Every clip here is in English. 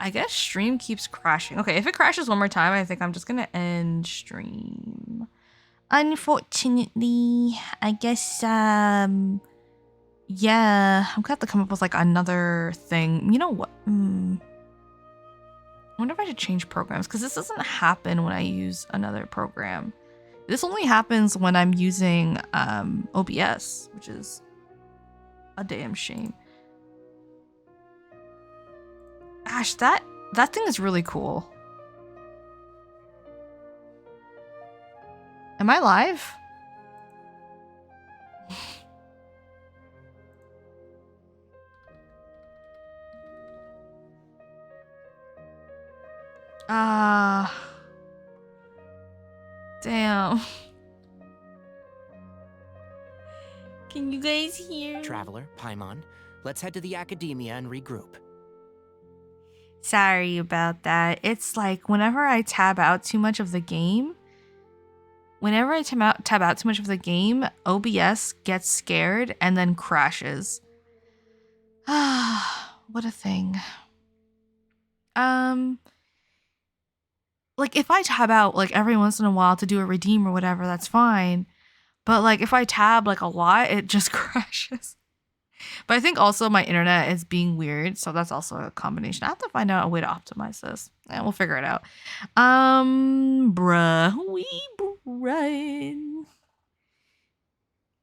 I guess stream keeps crashing. Okay, if it crashes one more time, I think I'm just gonna end stream. Unfortunately, I guess, yeah, I'm gonna have to come up with like another thing. You know what? I wonder if I should change programs because this doesn't happen when I use another program. This only happens when I'm using OBS, which is a damn shame. Ash, that thing is really cool. Am I live? Damn. Can you guys hear? Traveler, Paimon, let's head to the academia and regroup. Sorry about that. It's like whenever I tab out too much of the game, OBS gets scared and then crashes. Ah, what a thing. Like if I tab out like every once in a while to do a redeem or whatever, that's fine. But like if I tab like a lot, it just crashes. But I think also my internet is being weird, so that's also a combination. I have to find out a way to optimize this. And we'll figure it out. Bruh.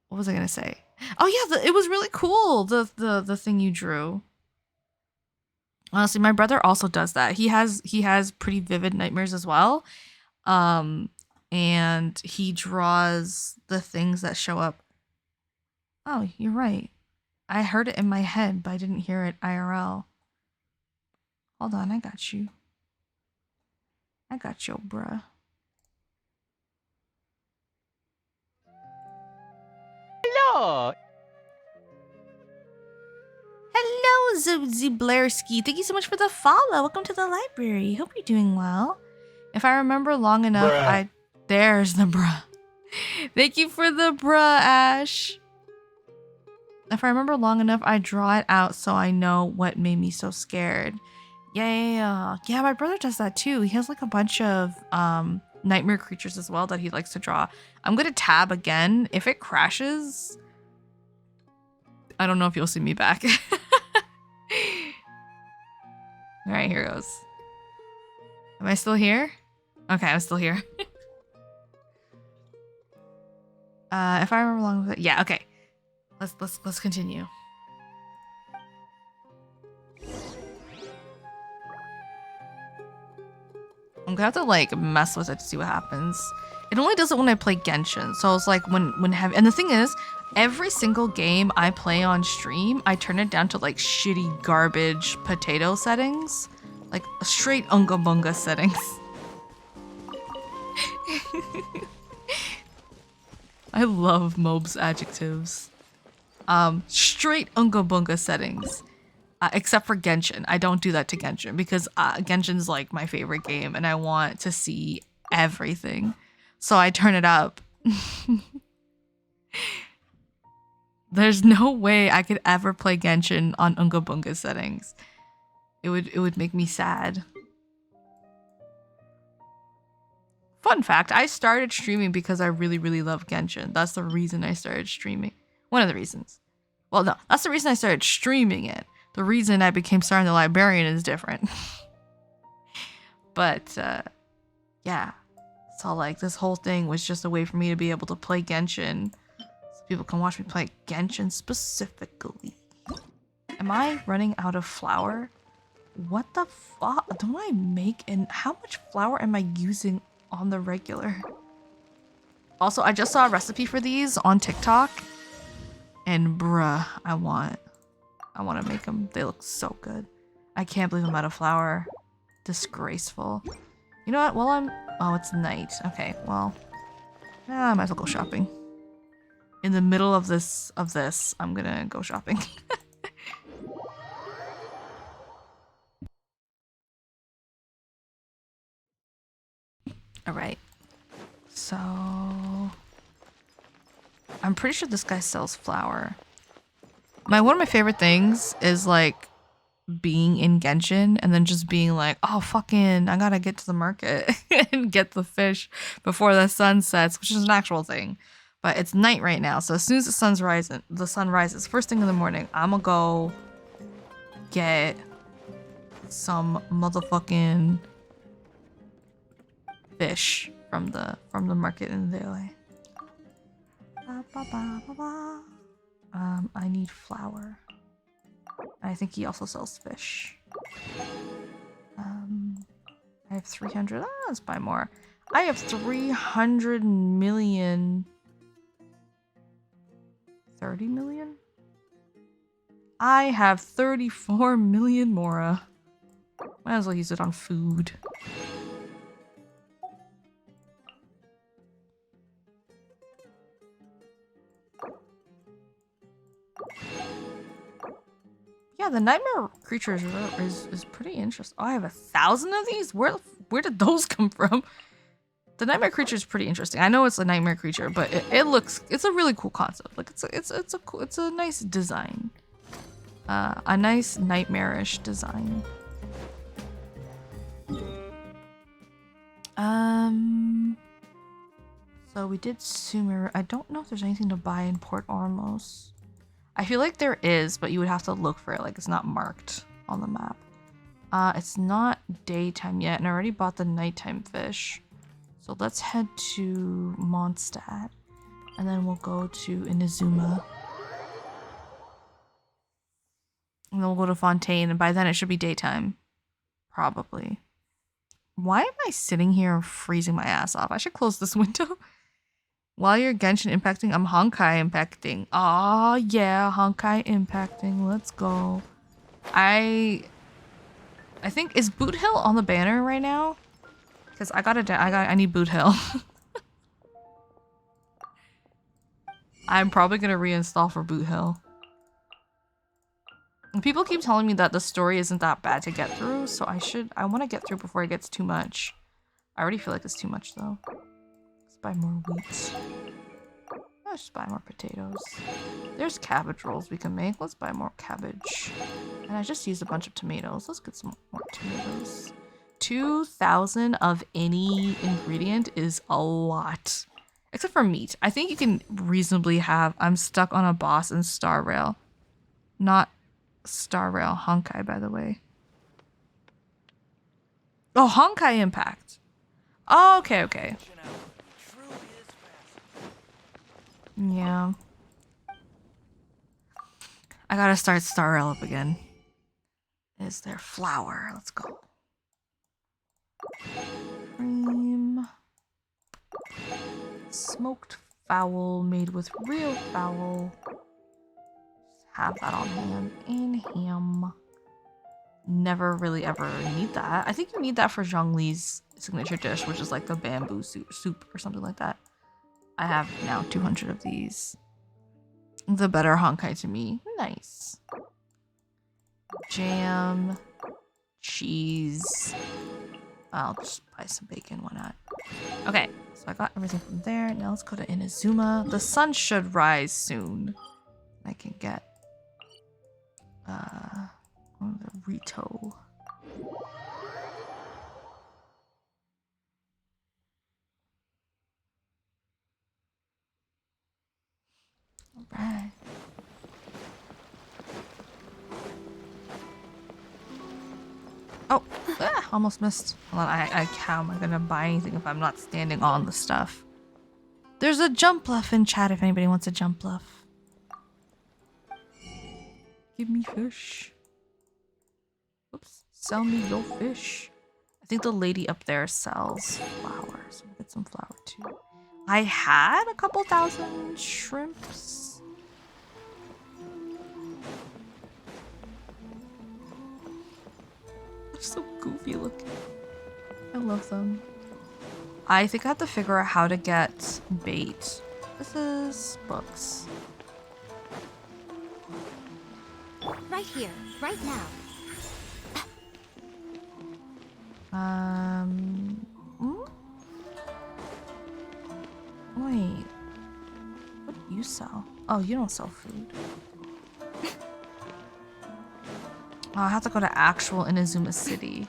What was I gonna say? Oh yeah, it was really cool. The thing you drew. Honestly, my brother also does that. He has pretty vivid nightmares as well. And he draws the things that show up. Oh, you're right. I heard it in my head, but I didn't hear it IRL. Hold on, I got you. I got you, bruh. Hello! Hello, Zublarski. Thank you so much for the follow. Welcome to the library. Hope you're doing well. If I remember long enough, there's the bruh. Thank you for the bruh, Ash. If I remember long enough, I draw it out so I know what made me so scared. Yeah, my brother does that too. He has like a bunch of nightmare creatures as well that he likes to draw. I'm gonna tab again. If it crashes, I don't know if you'll see me back. All right, here goes. Am I still here? Okay, I'm still here. If I remember long enough, yeah, okay. Let's continue. I'm gonna have to like mess with it to see what happens. It only does it when I play Genshin. So it's like when and the thing is, every single game I play on stream, I turn it down to like shitty garbage potato settings. Like straight unga bunga settings. I love Mob's adjectives. Straight unga bunga settings. Except for Genshin. I don't do that to Genshin because Genshin's like my favorite game and I want to see everything. So I turn it up. There's no way I could ever play Genshin on Unga Bunga settings. It would make me sad. Fun fact, I started streaming because I really, really love Genshin. That's the reason I started streaming. One of the reasons. Well, no, that's the reason I started streaming it. The reason I became Star in the Librarian is different. But, yeah. So, like, this whole thing was just a way for me to be able to play Genshin. So people can watch me play Genshin specifically. Am I running out of flour? What the fuck? Don't I make and how much flour am I using on the regular? Also, I just saw a recipe for these on TikTok. And bruh, I want to make them. They look so good. I can't believe I'm out of flour. Disgraceful. You know what? Well, oh, it's night. Okay, well, I might as well go shopping. In the middle of this, I'm gonna go shopping. All right. So, I'm pretty sure this guy sells flour. One of my favorite things is like being in Genshin and then just being like, oh fucking, I gotta get to the market and get the fish before the sun sets, which is an actual thing. But it's night right now, so as soon as the sun rises, first thing in the morning, I'm gonna go get some motherfucking fish from the market in the valley. I need flour. I think he also sells fish. I have 300. Let's buy more. I have 300 million. 30 million? I have 34 million Mora. Might as well use it on food. Yeah, the nightmare creatures is pretty interesting. Oh, I have 1,000 of these? Where did those come from? The nightmare creature is pretty interesting. I know it's a nightmare creature, but it's a really cool concept. Like it's a nice design. A nice nightmarish design. So we did Sumer. I don't know if there's anything to buy in Port Ormos. I feel like there is, but you would have to look for it. Like it's not marked on the map. It's not daytime yet, and I already bought the nighttime fish. So let's head to Mondstadt, and then we'll go to Inazuma. And then we'll go to Fontaine, and by then it should be daytime. Probably. Why am I sitting here freezing my ass off? I should close this window. While you're Genshin impacting, I'm Honkai impacting. Aw, yeah, Honkai impacting. Let's go. I think, is Boot Hill on the banner right now? Because I need Boot Hill. I'm probably gonna reinstall for Boot Hill. And people keep telling me that the story isn't that bad to get through, so I want to get through before it gets too much. I already feel like it's too much though. Let's buy more wheat. Let's just buy more potatoes. There's cabbage rolls we can make. Let's buy more cabbage. And I just used a bunch of tomatoes. Let's get some more tomatoes. 2,000 of any ingredient is a lot. Except for meat. I think you can reasonably have... I'm stuck on a boss in Star Rail. Not Star Rail. Honkai, by the way. Oh, Honkai Impact. Oh, okay, okay. Yeah. I gotta start Star Rail up again. Is there flour? Let's go. Cream. Smoked fowl made with real fowl. Just have that on hand. And ham. Never really ever need that. I think you need that for Zhongli's signature dish, which is like the bamboo soup or something like that. I have now 200 of these. The better Honkai to me. Nice. Jam. Cheese. I'll just buy some bacon, why not? Okay, so I got everything from there. Now let's go to Inazuma. The sun should rise soon. I can get the Rito. Alright. Oh, almost missed. Hold on, how am I gonna buy anything if I'm not standing on the stuff? There's a jump bluff in chat if anybody wants a jump bluff. Give me fish. Oops, sell me your fish. I think the lady up there sells flour, so we'll get some flour too. I had a couple thousand shrimps. They're so goofy looking. I love them. I think I have to figure out how to get bait. This is books. Right here, right now. Wait. What do you sell? Oh, you don't sell food. Oh, I have to go to actual Inazuma City.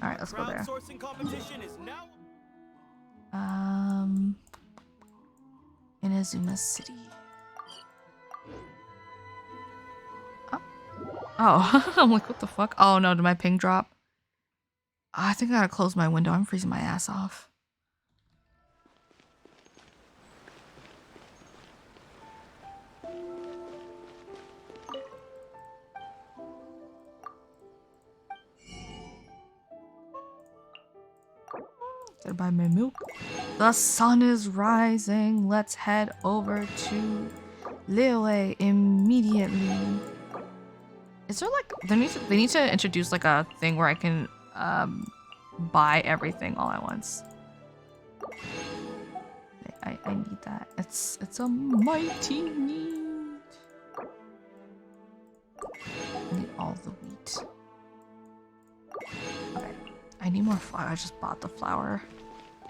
Alright, let's go there. Crowdsourcing competition is now. Inazuma City. Oh, I'm like, what the fuck? Oh no, did my ping drop? I think I gotta close my window. I'm freezing my ass off. Gotta buy my milk. The sun is rising. Let's head over to Liyue immediately. Is there like they need to introduce like a thing where I can buy everything all at once. I need that. It's a mighty need. I need all the wheat. Okay. I need more flour. I just bought the flour.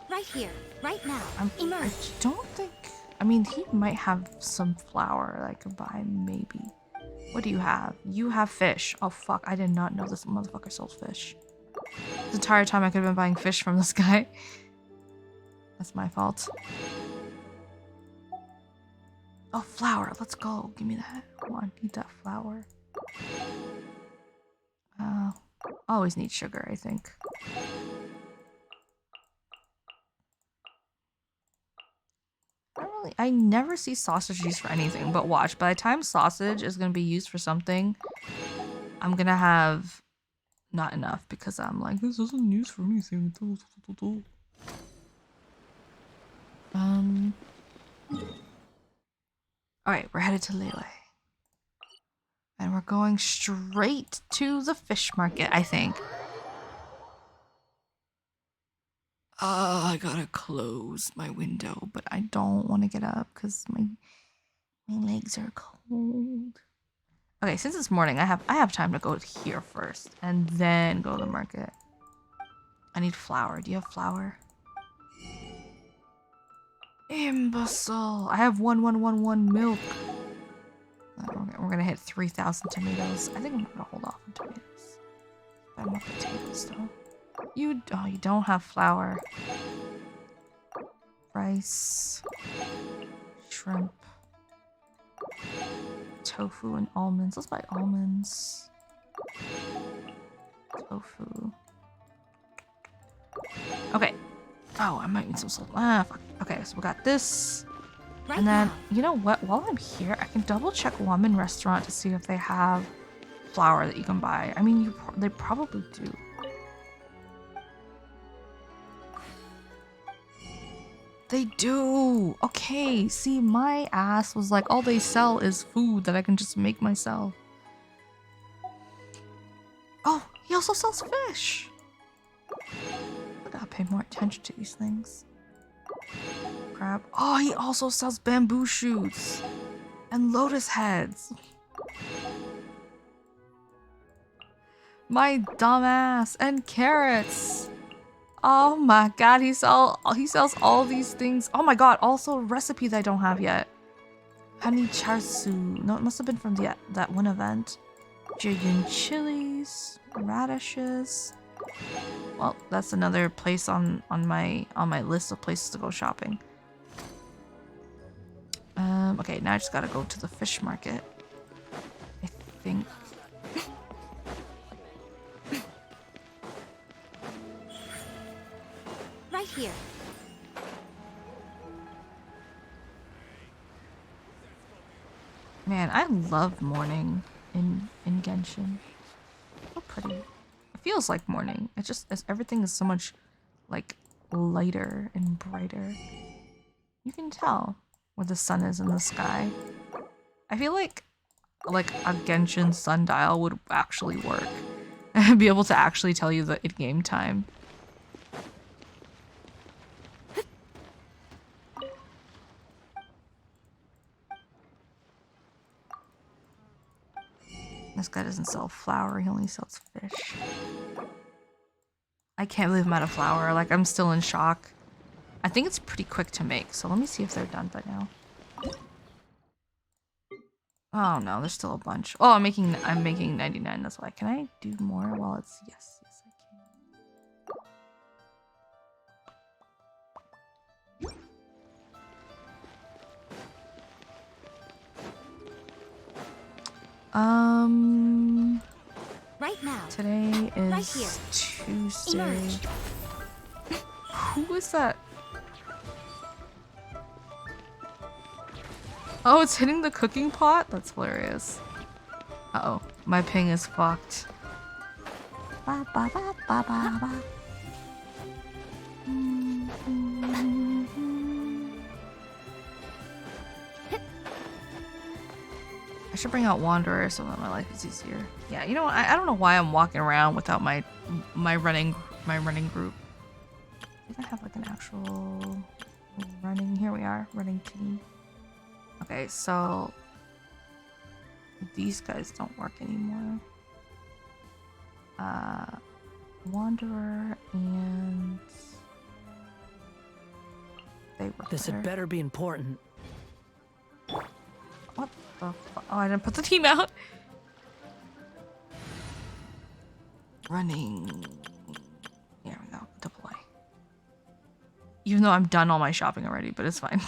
Right here, right now. I Emerge. don't think. I mean, he might have some flour that I could buy, maybe. What do you have? You have fish. Oh fuck! I did not know this motherfucker sells fish. This entire time I could have been buying fish from this guy. That's my fault. Oh, flour. Let's go. Give me that. Oh, I need that flour. Always need sugar, I think. I never see sausage used for anything, but watch. By the time sausage is going to be used for something, I'm going to have not enough because I'm like, this isn't used for anything. Alright, we're headed to Liyue. And we're going straight to the fish market, I think. I gotta close my window, but I don't want to get up because my legs are cold. Okay, since it's morning, I have time to go here first and then go to the market. I need flour. Do you have flour? Imbecile! I have 1111 milk. We're gonna hit 3,000 tomatoes. I think I'm gonna hold off on tomatoes. I want potatoes though. You don't have flour. Rice. Shrimp. Tofu and almonds. Let's buy almonds. Tofu. Okay. Oh, I might need some salt. Ah, fuck. Okay, so we got this. Right And then, now. you know what? While I'm here, I can double check Woman Restaurant to see if they have flour that you can buy. I mean, they probably do. They do! Okay, see, my ass was like, all they sell is food that I can just make myself. Oh, he also sells fish! I gotta pay more attention to these things. Crab. Oh, he also sells bamboo shoots! And lotus heads! My dumbass! And carrots! Oh my god, he sells all these things. Oh my god, also recipes I don't have yet. Honey charsu. No, it must have been from that one event. Jigen chilies, radishes. Well, that's another place on my list of places to go shopping. Okay, now I just gotta go to the fish market. I think. Right here. Man, I love morning in Genshin. So pretty. It feels like morning. It's just everything is so much like lighter and brighter. You can tell where the sun is in the sky. I feel like a Genshin sundial would actually work. And be able to actually tell you the in-game time. This guy doesn't sell flour, he only sells fish. I can't believe I'm out of flour, like I'm still in shock. I think it's pretty quick to make, so let me see if they're done by now. Oh no, there's still a bunch. Oh, I'm making 99. That's why. Can I do more while it's yes, yes I can. Right now. Today is Right here. Tuesday. Emerge. Who is that? Oh, it's hitting the cooking pot? That's hilarious. Uh-oh. My ping is fucked. Ba, ba, ba, ba, ba, ba. I should bring out Wanderer so that my life is easier. Yeah, you know what? I don't know why I'm walking around without my running group. I think I have like an actual running. Here we are, running team. Okay, so these guys don't work anymore. Wanderer and they work This better. had better be important. What the fuck? Oh, I didn't put the team out. Running. There we go. Deploy. Even though I'm done all my shopping already, but it's fine.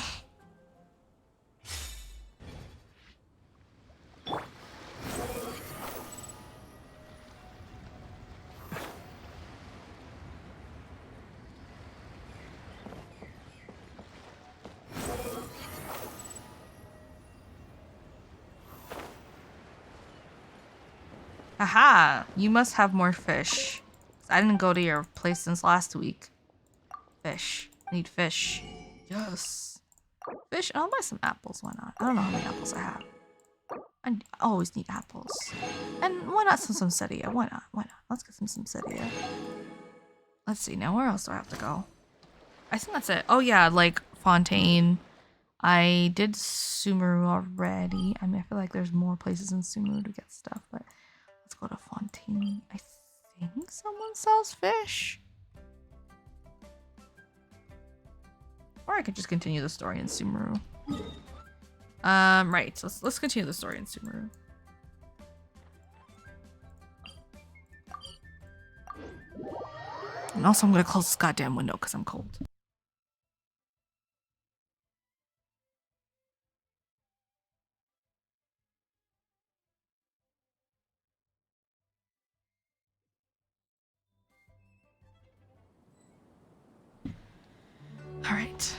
Aha! You must have more fish. I didn't go to your place since last week. Fish. I need fish. Yes. Fish. I'll buy some apples. Why not? I don't know how many apples I have. I always need apples. And why not some sedia? Why not? Why not? Let's get some sedia. Let's see. Now where else do I have to go? I think that's it. Oh yeah, like Fontaine. I did Sumeru already. I mean, I feel like there's more places in Sumeru to get stuff, but let's go to Fontaine. I think someone sells fish. Or I could just continue the story in Sumeru. Right. So let's continue the story in Sumeru. And also I'm gonna close this goddamn window because I'm cold. Alright.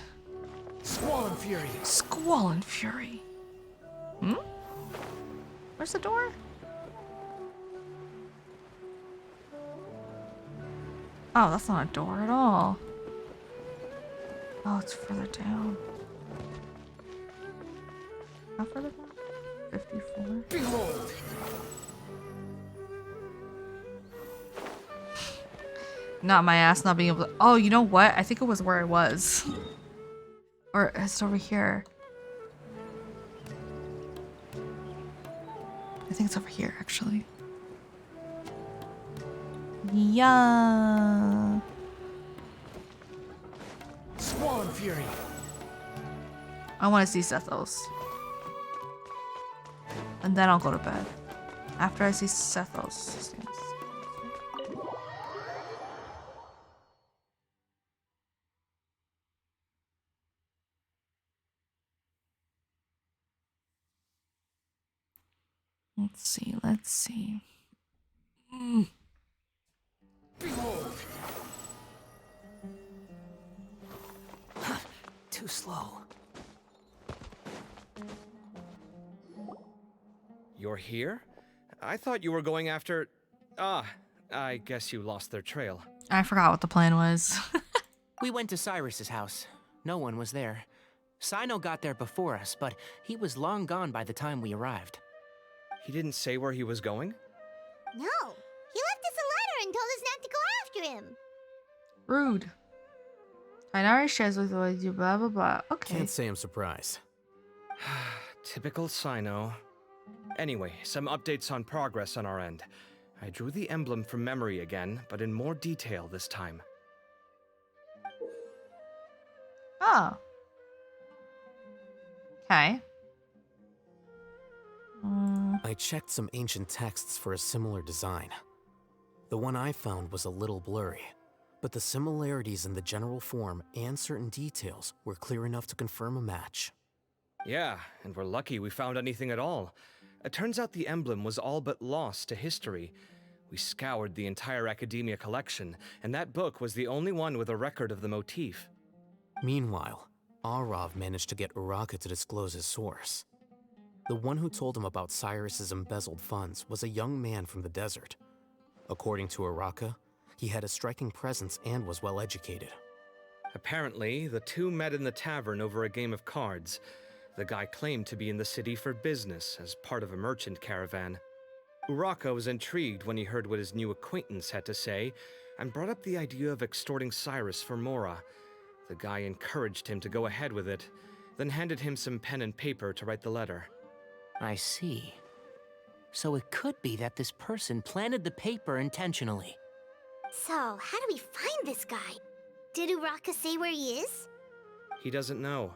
Squall and Fury. Squall and Fury. Hmm? Where's the door? Oh, that's not a door at all. Oh, it's further down. How further down? 54. Behold. Not my ass not being able to. Oh, you know what? I think it was where I was. Or it's over here. I think it's over here, actually. Yeah. Squall and Fury. I want to see Sethos. And then I'll go to bed. After I see Sethos. Let's see, let's see. Behold. Too slow. You're here? I thought you were going after... Ah, I guess you lost their trail. I forgot what the plan was. We went to Cyrus's house. No one was there. Cyno got there before us, but he was long gone by the time we arrived. He didn't say where he was going? No. He left us a letter and told us not to go after him. Rude. Tainari shares with you, blah blah blah. Okay. Can't say I'm surprised. Typical Cyno. Anyway, some updates on progress on our end. I drew the emblem from memory again, but in more detail this time. Oh. Okay. Oh. I checked some ancient texts for a similar design. The one I found was a little blurry, but the similarities in the general form and certain details were clear enough to confirm a match. Yeah, and we're lucky we found anything at all. It turns out the emblem was all but lost to history. We scoured the entire Academia collection, and that book was the only one with a record of the motif. Meanwhile, Arav managed to get Uraka to disclose his source. The one who told him about Cyrus's embezzled funds was a young man from the desert. According to Uraka, he had a striking presence and was well educated. Apparently, the two met in the tavern over a game of cards. The guy claimed to be in the city for business as part of a merchant caravan. Uraka was intrigued when he heard what his new acquaintance had to say and brought up the idea of extorting Cyrus for Mora. The guy encouraged him to go ahead with it, then handed him some pen and paper to write the letter. I see. So it could be that this person planted the paper intentionally. So, how do we find this guy? Did Uraka say where he is? He doesn't know.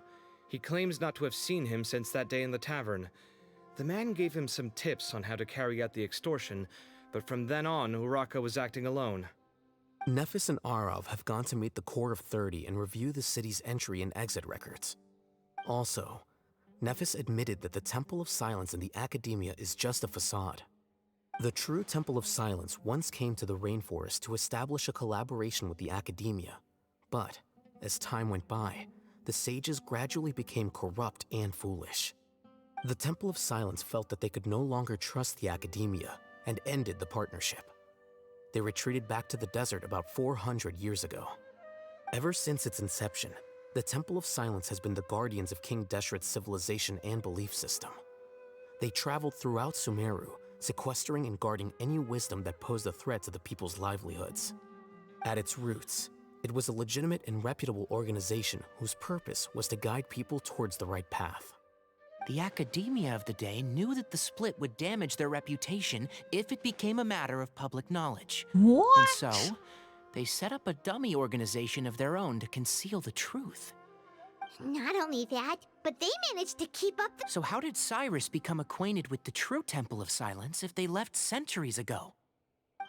He claims not to have seen him since that day in the tavern. The man gave him some tips on how to carry out the extortion, but from then on, Uraka was acting alone. Nephis and Arav have gone to meet the Core of 30 and review the city's entry and exit records. Also, Nephis admitted that the Temple of Silence in the Academia is just a facade. The true Temple of Silence once came to the rainforest to establish a collaboration with the Academia, but as time went by, the sages gradually became corrupt and foolish. The Temple of Silence felt that they could no longer trust the Academia and ended the partnership. They retreated back to the desert about 400 years ago. Ever since its inception, the Temple of Silence has been the guardians of King Deshret's civilization and belief system. They traveled throughout Sumeru, sequestering and guarding any wisdom that posed a threat to the people's livelihoods. At its roots, it was a legitimate and reputable organization whose purpose was to guide people towards the right path. The academia of the day knew that the split would damage their reputation if it became a matter of public knowledge. What? And so, they set up a dummy organization of their own to conceal the truth. Not only that, but they managed to keep up the... So how did Cyrus become acquainted with the true Temple of Silence if they left centuries ago?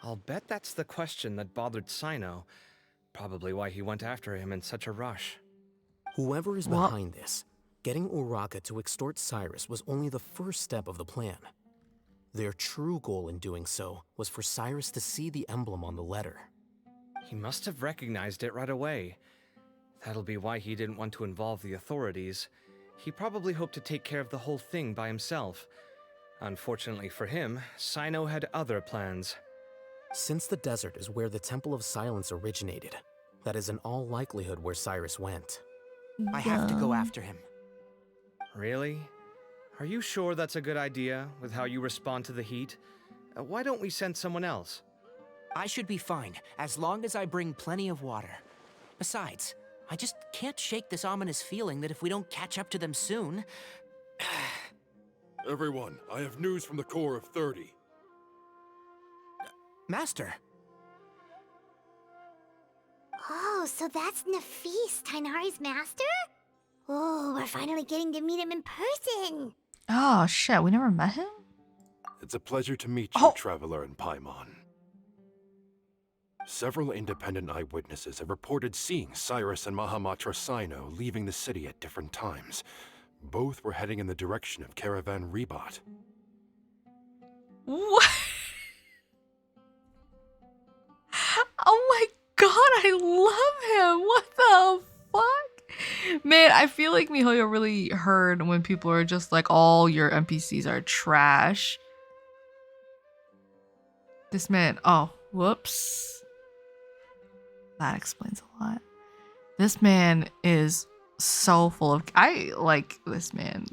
I'll bet that's the question that bothered Cyno. Probably why he went after him in such a rush. Whoever is What? behind this, getting Uraka to extort Cyrus was only the first step of the plan. Their true goal in doing so was for Cyrus to see the emblem on the letter. He must have recognized it right away. That'll be why he didn't want to involve the authorities. He probably hoped to take care of the whole thing by himself. Unfortunately for him, Cyno had other plans. Since the desert is where the Temple of Silence originated, that is in all likelihood where Cyrus went. I have to go Yeah. after him. Really? Are you sure that's a good idea, with how you respond to the heat? Why don't we send someone else? I should be fine, as long as I bring plenty of water. Besides, I just can't shake this ominous feeling that if we don't catch up to them soon... Everyone, I have news from the Core of 30. Master, Oh, so that's Nafis, Tainari's master? Oh, we're finally getting to meet him in person. Oh shit, we never met him? It's a pleasure to meet Oh. you, Traveler in Paimon. Several independent eyewitnesses have reported seeing Cyrus and Mahamatra Cyno leaving the city at different times. Both were heading in the direction of Caravan Rebot. What? Oh my god, I love him. What the fuck? Man, I feel like MiHoYo really heard when people are just like, all your NPCs are trash. This man, oh, whoops. That explains a lot. This man is so full of... I like this man.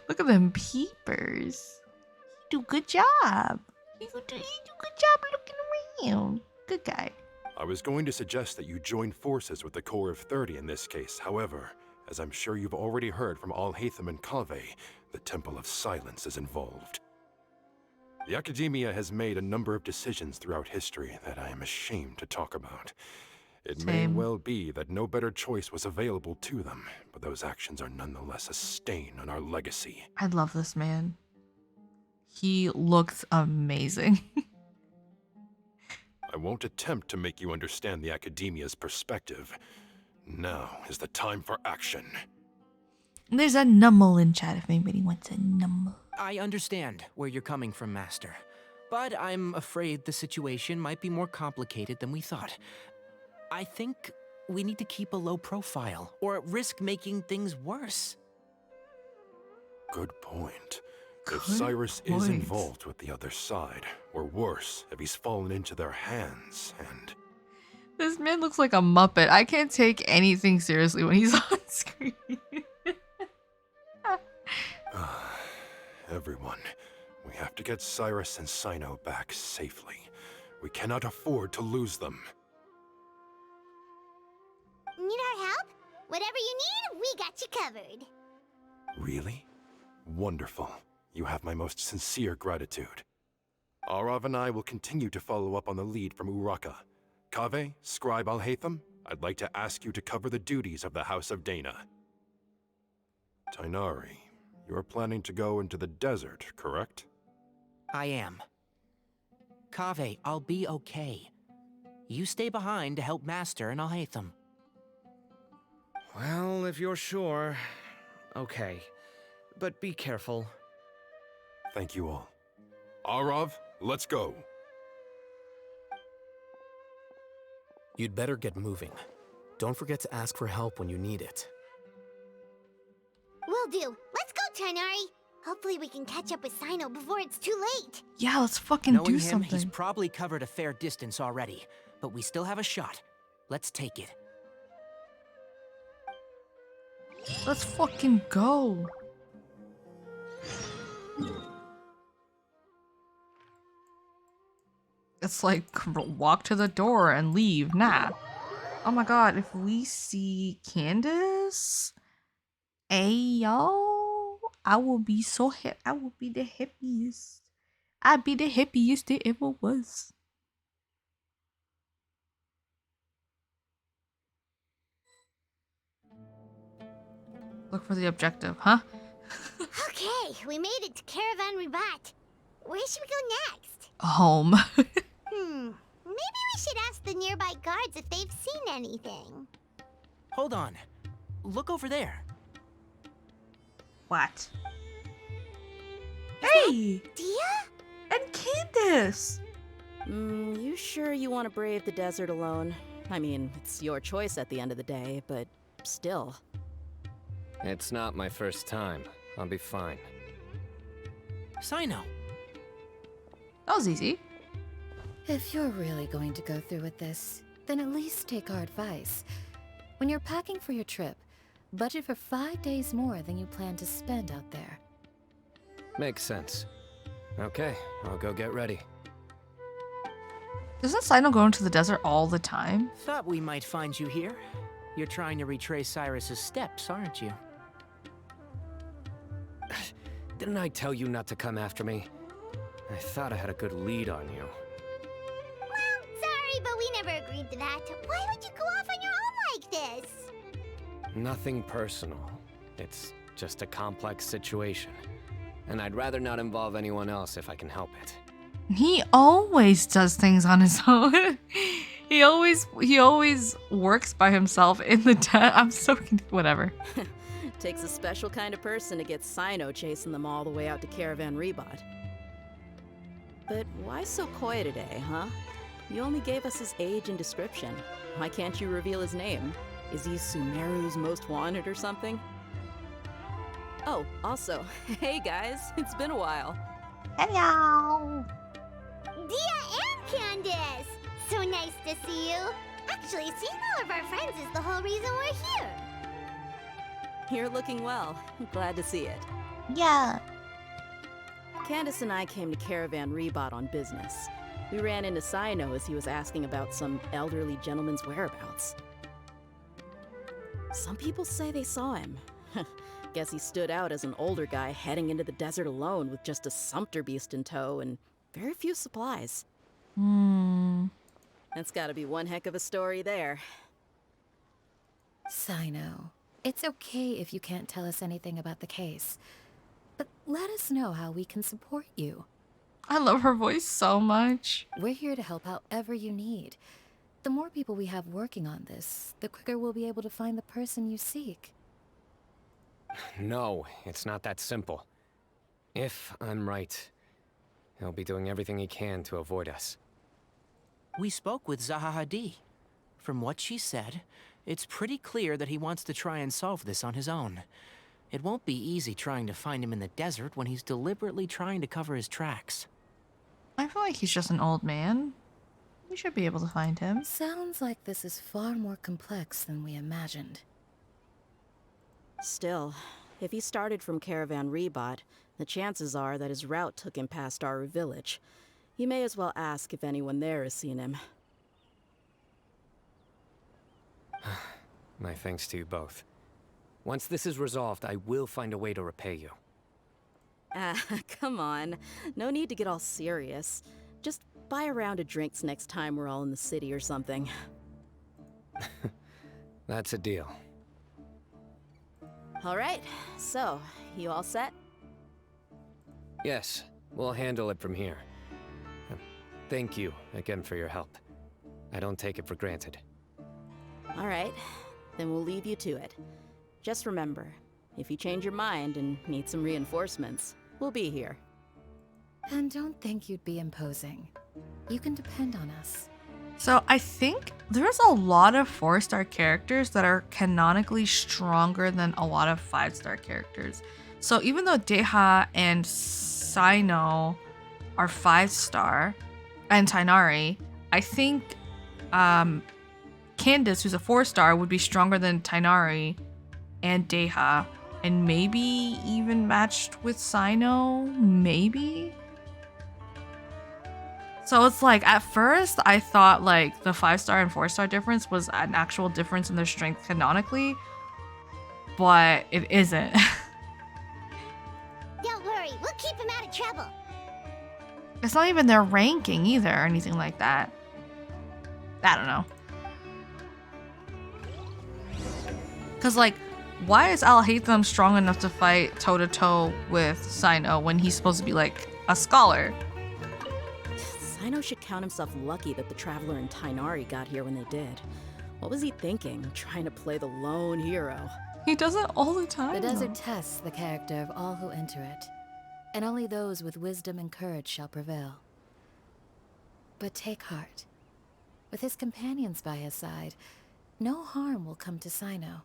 Look at them peepers. You do a good job. You do a good job looking around. Good guy. I was going to suggest that you join forces with the Core of 30 in this case. However, as I'm sure you've already heard from Al-Haytham and Kaveh, the Temple of Silence is involved. The Academia has made a number of decisions throughout history that I am ashamed to talk about. It may Same. well be that no better choice was available to them, but those actions are nonetheless a stain on our legacy. I love this man. He looks amazing. I won't attempt to make you understand the Academia's perspective. Now is the time for action. There's a number in chat if anybody wants a number. I understand where you're coming from, Master. But I'm afraid the situation might be more complicated than we thought. I think we need to keep a low profile, or risk making things worse. Good point. Good If Cyrus is point. involved with the other side, or worse, if he's fallen into their hands, and... This man looks like a Muppet. I can't take anything seriously when he's on screen. Everyone, we have to get Cyrus and Cyno back safely. We cannot afford to lose them. Need our help? Whatever you need, we got you covered. Really? Wonderful. You have my most sincere gratitude. Arav and I will continue to follow up on the lead from Uraka. Kaveh, Scribe Al-Haytham, I'd like to ask you to cover the duties of the House of Dana. Tainari, you are planning to go into the desert, correct? I am. Kaveh, I'll be okay. You stay behind to help Master and Al-Haytham. Well, if you're sure. Okay. But be careful. Thank you all. Arav, let's go. You'd better get moving. Don't forget to ask for help when you need it. Will do. Let's go, Tainari. Hopefully we can catch up with Cyno before it's too late. Yeah, let's fucking Knowing do him, something. he's probably covered a fair distance already. But we still have a shot. Let's take it. Let's fucking go. It's like walk to the door and leave. Nah. Oh my god, if we see Candace, ayo, I will be so hip. I will be the hippiest. I'd be the hippiest there ever was. Look for the objective, huh? Okay, we made it to Caravan Ribat. Where should we go next? Home. Maybe we should ask the nearby guards if they've seen anything. Hold on. Look over there. What? Hey! Dia? And Candace! You sure you want to brave the desert alone? I mean, it's your choice at the end of the day, but still. It's not my first time. I'll be fine. Cyno. That was easy. If you're really going to go through with this, then at least take our advice. When you're packing for your trip, budget for 5 days more than you plan to spend out there. Makes sense. Okay, I'll go get ready. Doesn't Cyno go into the desert all the time? Thought we might find you here. You're trying to retrace Cyrus's steps, aren't you? Didn't I tell you not to come after me? I thought I had a good lead on you. Well, sorry, but we never agreed to that. Why would you go off on your own like this? Nothing personal. It's just a complex situation. And I'd rather not involve anyone else if I can help it. He always does things on his own. he always works by himself in the I'm so whatever. Takes a special kind of person to get Cyno chasing them all the way out to Caravan Rebot. But why so coy today, huh? You only gave us his age and description. Why can't you reveal his name? Is he Sumeru's most wanted or something? Oh, also, hey guys, it's been a while. Hello. Dia and Candace! So nice to see you. Actually, seeing all of our friends is the whole reason we're here. You're looking well. Glad to see it. Yeah. Candace and I came to Caravan Rebot on business. We ran into Cyno as he was asking about some elderly gentleman's whereabouts. Some people say they saw him. Guess he stood out as an older guy heading into the desert alone with just a sumpter beast in tow and very few supplies. That's gotta be one heck of a story there. Cyno, it's okay if you can't tell us anything about the case. But let us know how we can support you. I love her voice so much. We're here to help however you need. The more people we have working on this, the quicker we'll be able to find the person you seek. No, it's not that simple. If I'm right, he'll be doing everything he can to avoid us. We spoke with Zaha Hadid. From what she said, it's pretty clear that he wants to try and solve this on his own. It won't be easy trying to find him in the desert when he's deliberately trying to cover his tracks. I feel like he's just an old man. We should be able to find him. Sounds like this is far more complex than we imagined. Still, if he started from Caravan Rebot, the chances are that his route took him past our village. You may as well ask if anyone there has seen him. My thanks to you both. Once this is resolved, I will find a way to repay you. Ah, come on. No need to get all serious. Just buy a round of drinks next time we're all in the city or something. That's a deal. All right, so, you all set? Yes, we'll handle it from here. Thank you again for your help. I don't take it for granted. All right, then we'll leave you to it. Just remember, if you change your mind and need some reinforcements, we'll be here. And don't think you'd be imposing. You can depend on us. So I think there's a lot of 4-star characters that are canonically stronger than a lot of 5-star characters. So even though Deha and Cyno are 5-star, and Tighnari, I think Candace, who's a 4-star, would be stronger than Tighnari and Deha, and maybe even matched with Cyno, maybe? So it's like, at first, I thought like the 5-star and 4-star difference was an actual difference in their strength canonically, but it isn't. Don't worry, we'll keep him out of trouble. It's not even their ranking either, or anything like that. I don't know. Because, like, why is Al-Haytham strong enough to fight toe-to-toe with Cyno when he's supposed to be, like, a scholar? Cyno should count himself lucky that the Traveler and Tighnari got here when they did. What was he thinking, trying to play the lone hero? He does it all the time. The desert though. tests the character of all who enter it, and only those with wisdom and courage shall prevail. But take heart. With his companions by his side, no harm will come to Cyno.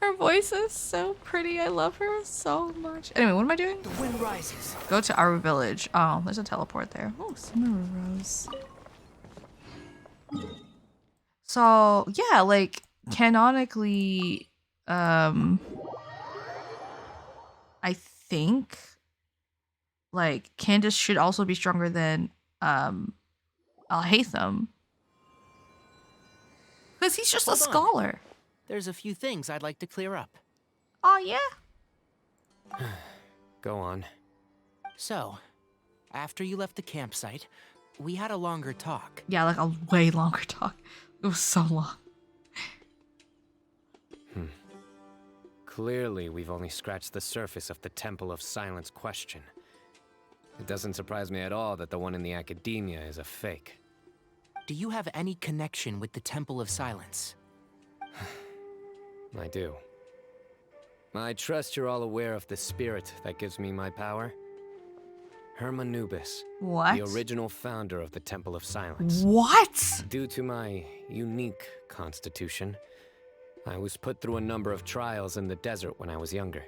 Her voice is so pretty. I love her so much. Anyway, what am I doing? The wind rises. Go to our village. Oh, there's a teleport there. Oh, Summer Rose. So, yeah, like, canonically, I think, like, Candace should also be stronger than, Al-Haytham. Because he's just Hold a on. scholar. There's a few things I'd like to clear up. Oh, yeah? Go on. So, after you left the campsite, we had a longer talk. Yeah, like a way longer talk. It was so long. Clearly, we've only scratched the surface of the Temple of Silence question. It doesn't surprise me at all that the one in the academia is a fake. Do you have any connection with the Temple of Silence? I do. I trust you're all aware of the spirit that gives me my power. Hermanubis, What? the original founder of the Temple of Silence. What? Due to my unique constitution, I was put through a number of trials in the desert when I was younger.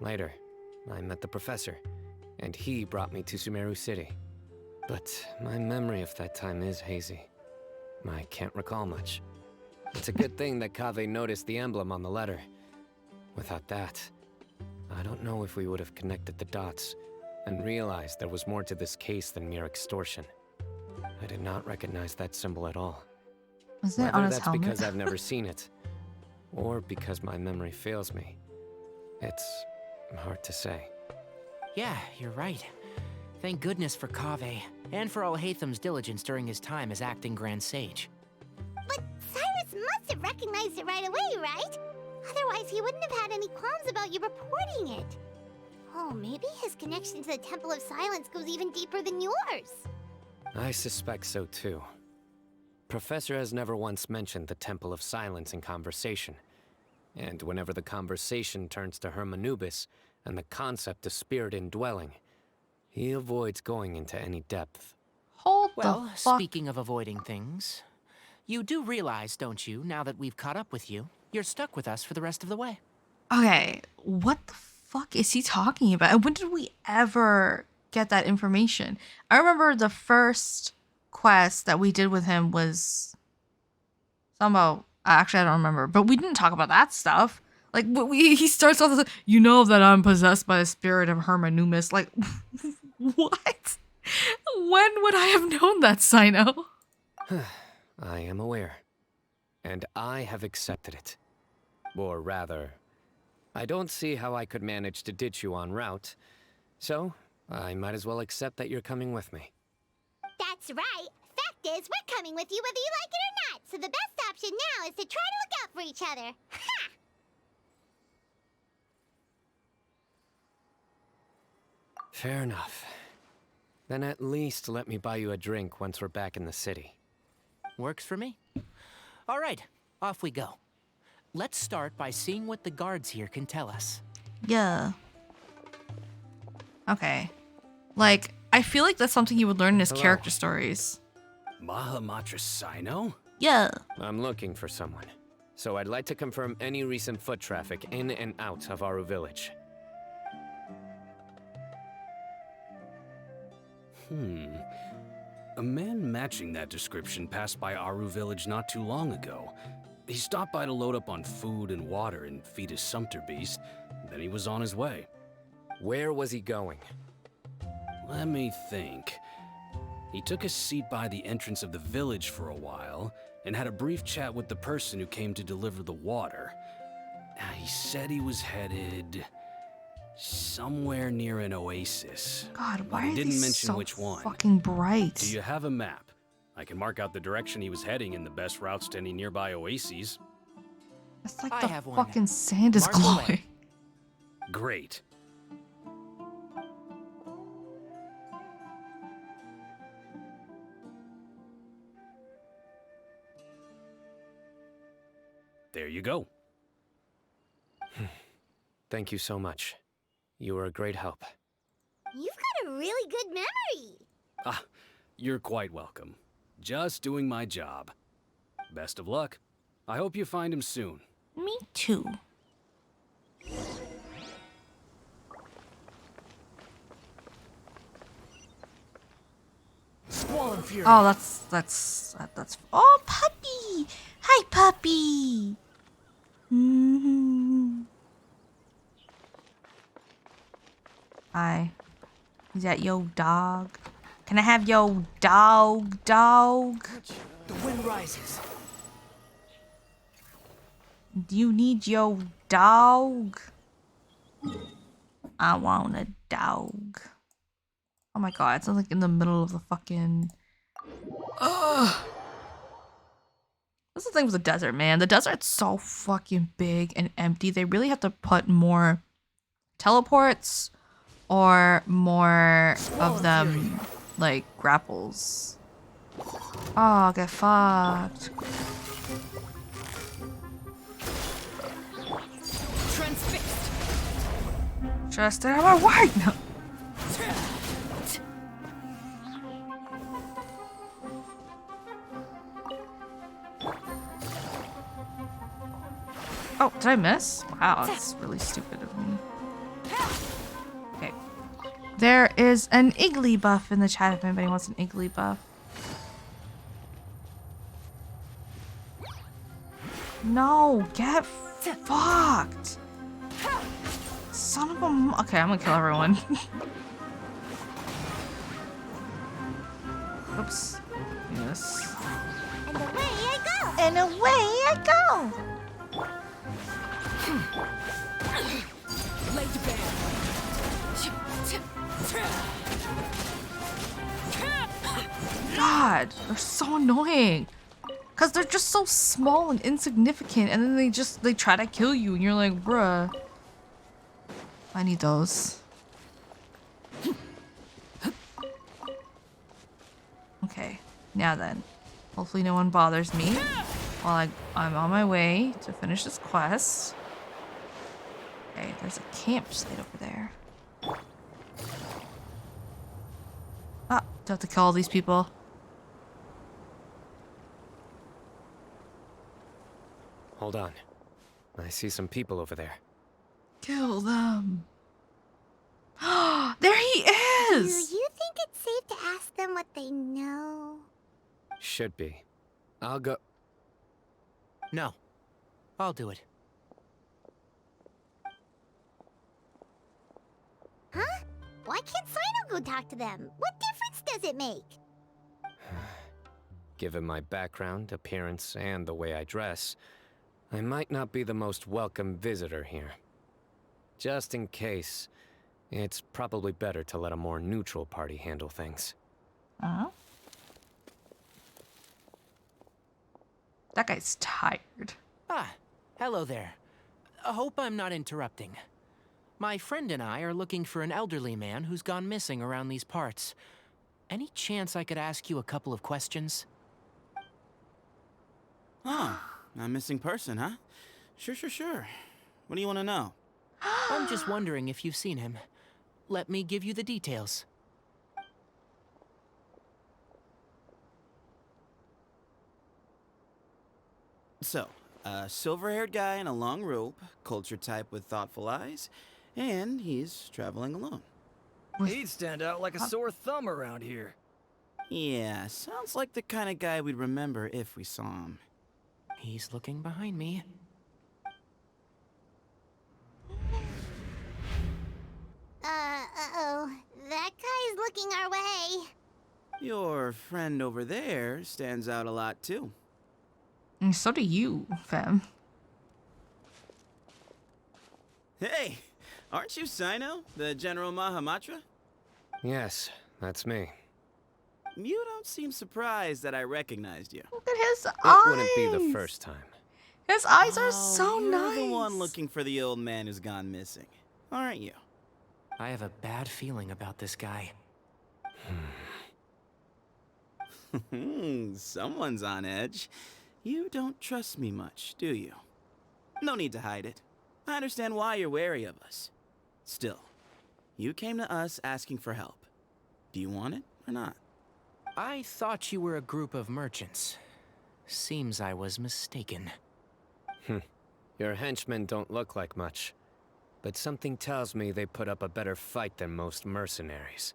Later, I met the professor, and he brought me to Sumeru City. But my memory of that time is hazy. I can't recall much. It's a good thing that Kaveh noticed the emblem on the letter. Without that, I don't know if we would have connected the dots and realized there was more to this case than mere extortion. I did not recognize that symbol at all. Was it Whether on his that's helmet? because I've never seen it, or because my memory fails me, it's hard to say. Yeah, you're right. Thank goodness for Kaveh, and for Al-Haytham's diligence during his time as acting Grand Sage. But Cyrus must have recognized it right away, right? Otherwise, he wouldn't have had any qualms about you reporting it. Oh, maybe his connection to the Temple of Silence goes even deeper than yours. I suspect so too. Professor has never once mentioned the Temple of Silence in conversation. And whenever the conversation turns to Hermanubis and the concept of spirit indwelling, he avoids going into any depth. Hold Well, the fuck. speaking of avoiding things, you do realize, don't you, now that we've caught up with you, you're stuck with us for the rest of the way. Okay, what the fuck is he talking about? And when did we ever get that information? I remember the first quest that we did with him was somehow. Actually, I don't remember, but we didn't talk about that stuff. Like, he starts off with, you know that I'm possessed by the spirit of Hermanubis. Like, what? When would I have known that, Cyno? I am aware. And I have accepted it. Or rather, I don't see how I could manage to ditch you en route. So, I might as well accept that you're coming with me. That's right. Fact is, we're coming with you whether you like it or not. So the best option now is to try to look out for each other. Ha! Fair enough. Then at least let me buy you a drink once we're back in the city. Works for me. All right, off we go. Let's start by seeing what the guards here can tell us. Yeah. Okay. Like, I feel like that's something you would learn in his Hello. character stories. Mahamatra Cyno? Yeah. I'm looking for someone. So I'd like to confirm any recent foot traffic in and out of Aru Village. A man matching that description passed by Aru Village not too long ago. He stopped by to load up on food and water and feed his sumpter beast, then he was on his way. Where was he going? Let me think. He took a seat by the entrance of the village for a while, and had a brief chat with the person who came to deliver the water. He said he was headed somewhere near an oasis. God, but why he are didn't these mention so which one. fucking bright? Do you have a map? I can mark out the direction he was heading and the best routes to any nearby oases. It's like I the have one. fucking sand is Mark away. glowing. Great. There you go. Thank you so much. You were a great help. You've got a really good memory. Ah, you're quite welcome. Just doing my job. Best of luck. I hope you find him soon. Me too. Squall Fury. Oh, that's. Oh, puppy! Hi, puppy. Hi. Is that yo dog? Can I have yo dog? The wind rises. Do you need yo dog? I want a dog. Oh my god, it sounds like in the middle of the fucking... Ugh. That's the thing with the desert, man. The desert's so fucking big and empty. They really have to put more teleports or more of them, like, grapples. Oh, get fucked. Transfixed. Should I stay out of my way? No. Oh, did I miss? Wow, that's really stupid of me. Okay. There is an Iggly buff in the chat if anybody wants an Iggly buff. No, get fucked. Son of a... Okay, I'm gonna kill everyone. Oops. Yes. And away I go. And away I go. Lay to bear. God, they're so annoying. Cause they're just so small and insignificant, and then they try to kill you, and you're like, bruh. I need those. Okay, now then. Hopefully no one bothers me while I'm on my way to finish this quest. Okay, there's a campsite over there. Ah, do I have to kill all these people? Hold on. I see some people over there. Kill them. There he Do is! you think it's safe to ask them what they know? Should be. I'll go. No. I'll do it. Huh? Why can't Cyno go talk to them? What difference does it make? Given my background, appearance, and the way I dress, I might not be the most welcome visitor here. Just in case, it's probably better to let a more neutral party handle things. That guy's tired. Ah, hello there. I hope I'm not interrupting. My friend and I are looking for an elderly man who's gone missing around these parts. Any chance I could ask you a couple of questions? Oh, a missing person, huh? Sure. What do you want to know? I'm just wondering if you've seen him. Let me give you the details. So, a silver-haired guy in a long robe, culture type with thoughtful eyes, and he's traveling alone. He'd stand out like a sore thumb around here. Yeah, sounds like the kind of guy we'd remember if we saw him. He's looking behind me. Uh-oh. That guy's looking our way. Your friend over there stands out a lot, too. And so do you, fam. Hey, aren't you Cyno, the General Mahamatra? Yes, that's me. You don't seem surprised that I recognized you. Look at his It eyes. wouldn't be the first time. His eyes are so you're nice. the one looking for the old man who's gone missing, aren't you? I have a bad feeling about this guy. Someone's on edge. You don't trust me much, do you? No need to hide it. I understand why you're wary of us. Still, you came to us asking for help. Do you want it or not? I thought you were a group of merchants. Seems I was mistaken. Your henchmen don't look like much, but something tells me they put up a better fight than most mercenaries.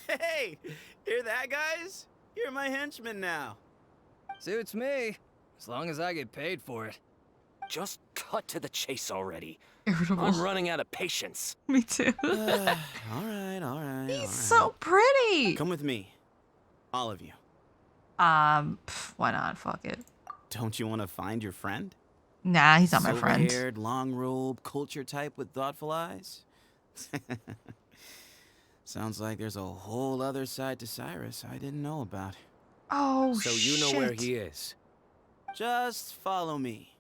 Hey, hear that, guys? You're my henchmen now. Suits me, as long as I get paid for it. Just cut to the chase already. Irritable. I'm running out of patience. Me too. All right. He's so pretty. Come with me. All of you. Why not? Fuck it. Don't you want to find your friend? Nah, he's not my friend. Silver-haired, long robe, culture type with thoughtful eyes? Sounds like there's a whole other side to Cyrus I didn't know about. Oh, So you know where he is? Just follow me.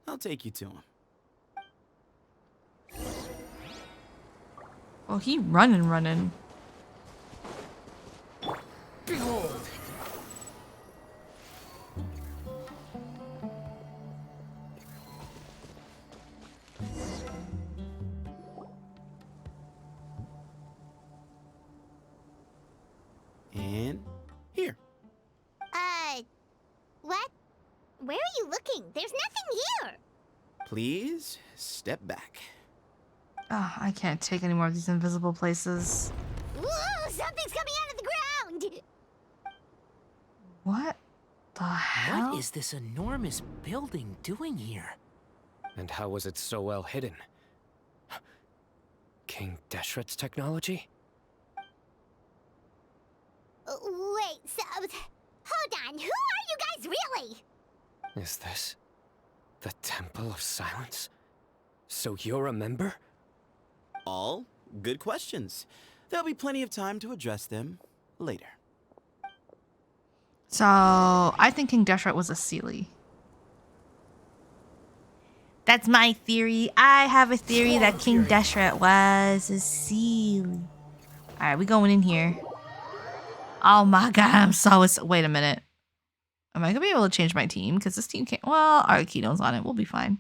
I'll take you to him. Well, he running. Behold! And here. What? Where are you looking? There's nothing here. Please step back. I can't take any more of these invisible places. Ooh, something's coming out of the ground. What the hell? What is this enormous building doing here? And how was it so well hidden? King Deshret's technology? Wait, so... Hold on, who are you guys really? Is this the Temple of Silence? So you're a member? All good questions. There'll be plenty of time to address them later. So I think King Deshret was a Seelie. That's my theory. I have a theory that King Deshret was a Seelie. Alright, we going in here. Oh my god, I'm so... Wait a minute. Am I gonna be able to change my team? Because this team can't... Well, Arlecchino's on it. We'll be fine.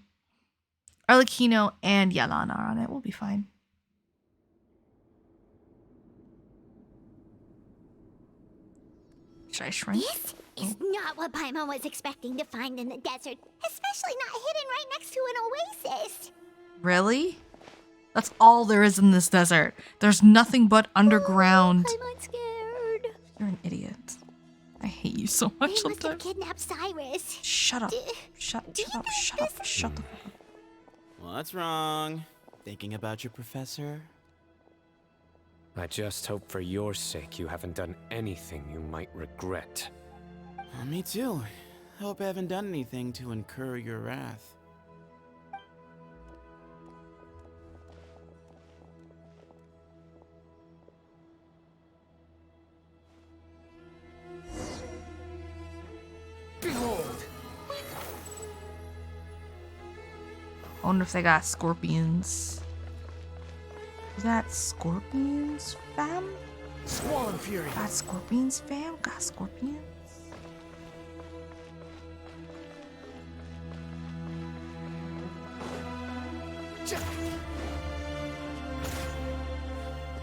Arlecchino and Yelana are on it. We'll be fine. Should I shrink? This is not what Paimon was expecting to find in the desert, especially not hidden right next to an oasis. Really? That's all there is in this desert. There's nothing but underground. I'm scared. You're an idiot. I hate you so much They must have sometimes. kidnapped Cyrus. Shut up. Shut up. Shut up. Shut the fuck up. What's wrong? Thinking about your professor? I just hope for your sake you haven't done anything you might regret. Me too. Hope I haven't done anything to incur your wrath. Behold! I wonder if they got scorpions. Is that scorpions, fam? Squall and fury. Got scorpions, fam? Got scorpions?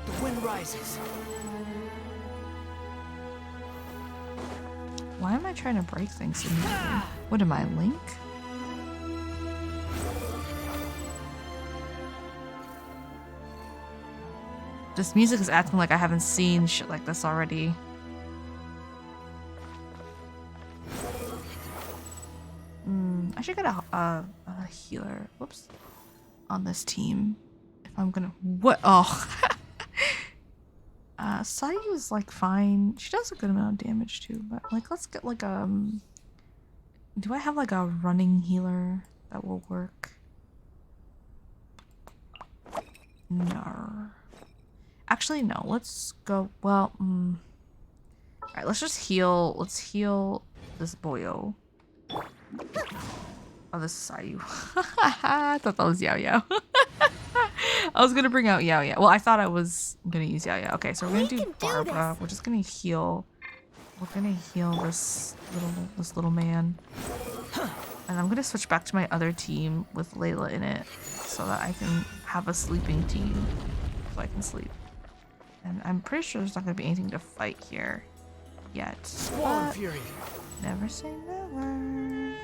The wind rises. Why am I trying to break things immediately? What am I, Link? This music is acting like I haven't seen shit like this already. I should get a healer. Whoops. On this team. If I'm gonna... What? Oh. Sayu is like fine. She does a good amount of damage too. But like, let's get like do I have like a running healer that will work? No. Actually, no. Let's go. Well, alright, let's just heal. Let's heal this boyo. Oh, this is Sayu. I thought that was Yao Yao. I was gonna bring out Yao Yao. Well, I thought I was gonna use Yao Yao. Okay, so we're gonna do Barbara. We're just gonna heal. We're gonna heal this little man. And I'm gonna switch back to my other team with Layla in it, so that I can have a sleeping team, so I can sleep. And I'm pretty sure there's not gonna be anything to fight here yet. Squall and fury. Never say never.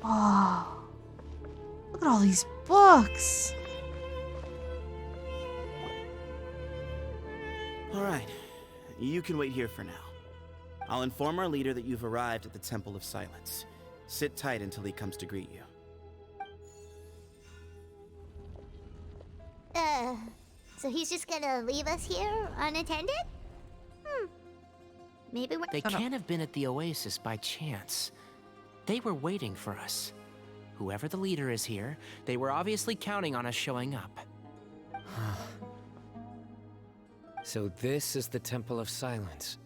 Oh, look at all these books. Alright, you can wait here for now. I'll inform our leader that you've arrived at the Temple of Silence. Sit tight until he comes to greet you. So he's just gonna leave us here unattended? Maybe we're... They can't have been at the oasis by chance. They were waiting for us. Whoever the leader is here, they were obviously counting on us showing up. So this is the Temple of Silence.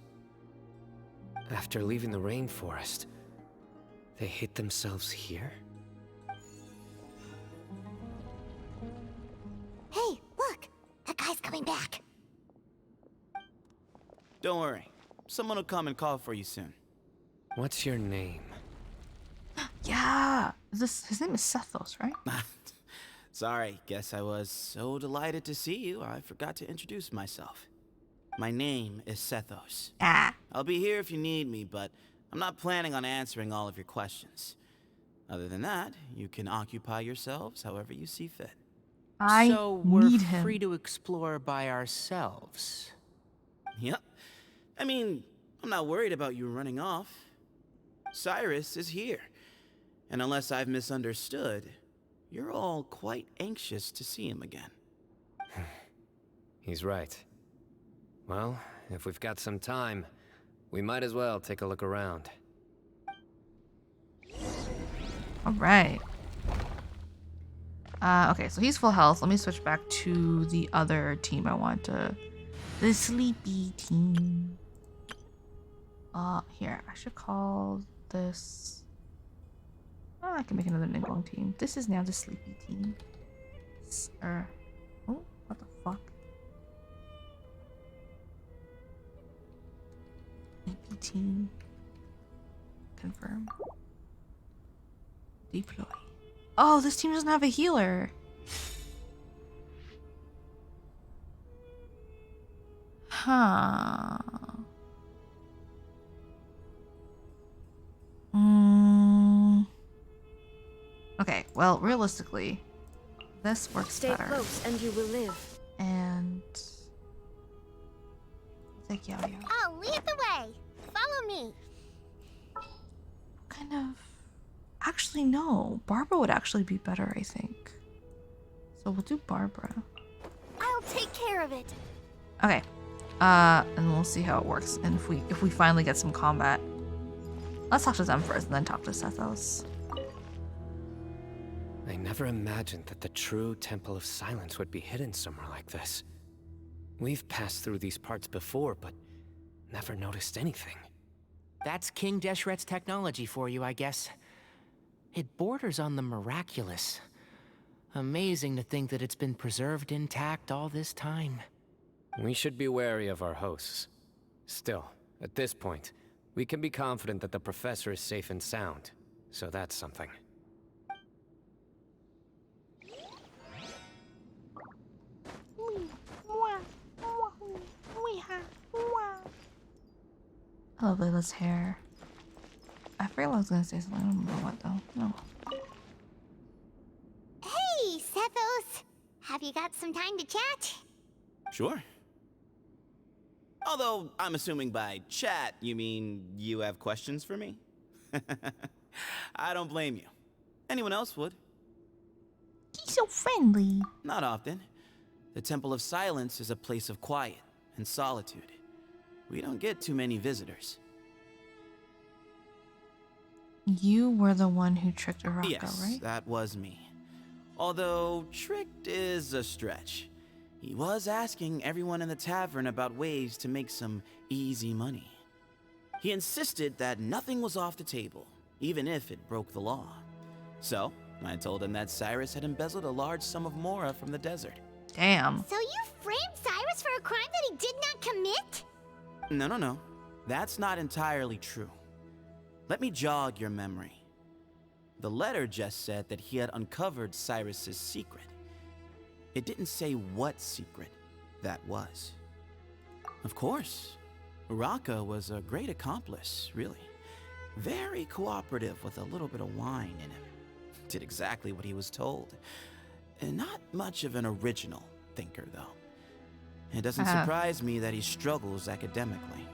After leaving the rainforest, they hid themselves here? Hey, look! That guy's coming back. Don't worry. Someone will come and call for you soon. What's your name? Yeah, his name is Sethos, right? Sorry, guess I was so delighted to see you, I forgot to introduce myself. My name is Sethos. I'll be here if you need me, but I'm not planning on answering all of your questions. Other than that, you can occupy yourselves however you see fit. So we're free to explore by ourselves. Yep. I mean, I'm not worried about you running off. Cyrus is here. And unless I've misunderstood, you're all quite anxious to see him again. He's right. Well, if we've got some time, we might as well take a look around. All right. Okay, so he's full health. Let me switch back to the other team I want to... The sleepy team. Here, I should call this... Oh, I can make another Ningguang team. This is now the sleepy team. Oh, what the fuck? Sleepy team. Confirm. Deploy. Oh, this team doesn't have a healer. Huh. Okay, well, realistically, this works Stay better. close and you will live. And take Yao Yao. I'll lead the way. Follow me. Kind of. Actually, no. Barbara would actually be better, I think. So we'll do Barbara. I'll take care of it. Okay. And we'll see how it works. And if we finally get some combat. Let's talk to them first and then talk to Sethos. I never imagined that the true Temple of Silence would be hidden somewhere like this. We've passed through these parts before, but never noticed anything. That's King Deshret's technology for you, I guess. It borders on the miraculous. Amazing to think that it's been preserved intact all this time. We should be wary of our hosts. Still, at this point, we can be confident that the professor is safe and sound, so that's something. I love Layla's hair. I forgot what I was gonna say something. I don't remember what though. No. Hey, Sethos. Have you got some time to chat? Sure. Although, I'm assuming by chat, you mean you have questions for me? I don't blame you. Anyone else would. He's so friendly. Not often. The Temple of Silence is a place of quiet and solitude. We don't get too many visitors. You were the one who tricked Uraka, Yes, right? that was me. Although, tricked is a stretch. He was asking everyone in the tavern about ways to make some easy money. He insisted that nothing was off the table, even if it broke the law. So, I told him that Cyrus had embezzled a large sum of mora from the desert. Damn. So you framed Cyrus for a crime that he did not commit? No. That's not entirely true. Let me jog your memory. The letter just said that he had uncovered Cyrus's secret. It didn't say what secret that was. Of course, Uraka was a great accomplice, really. Very cooperative with a little bit of wine in him. Did exactly what he was told. And not much of an original thinker, though. It doesn't surprise me that he struggles academically.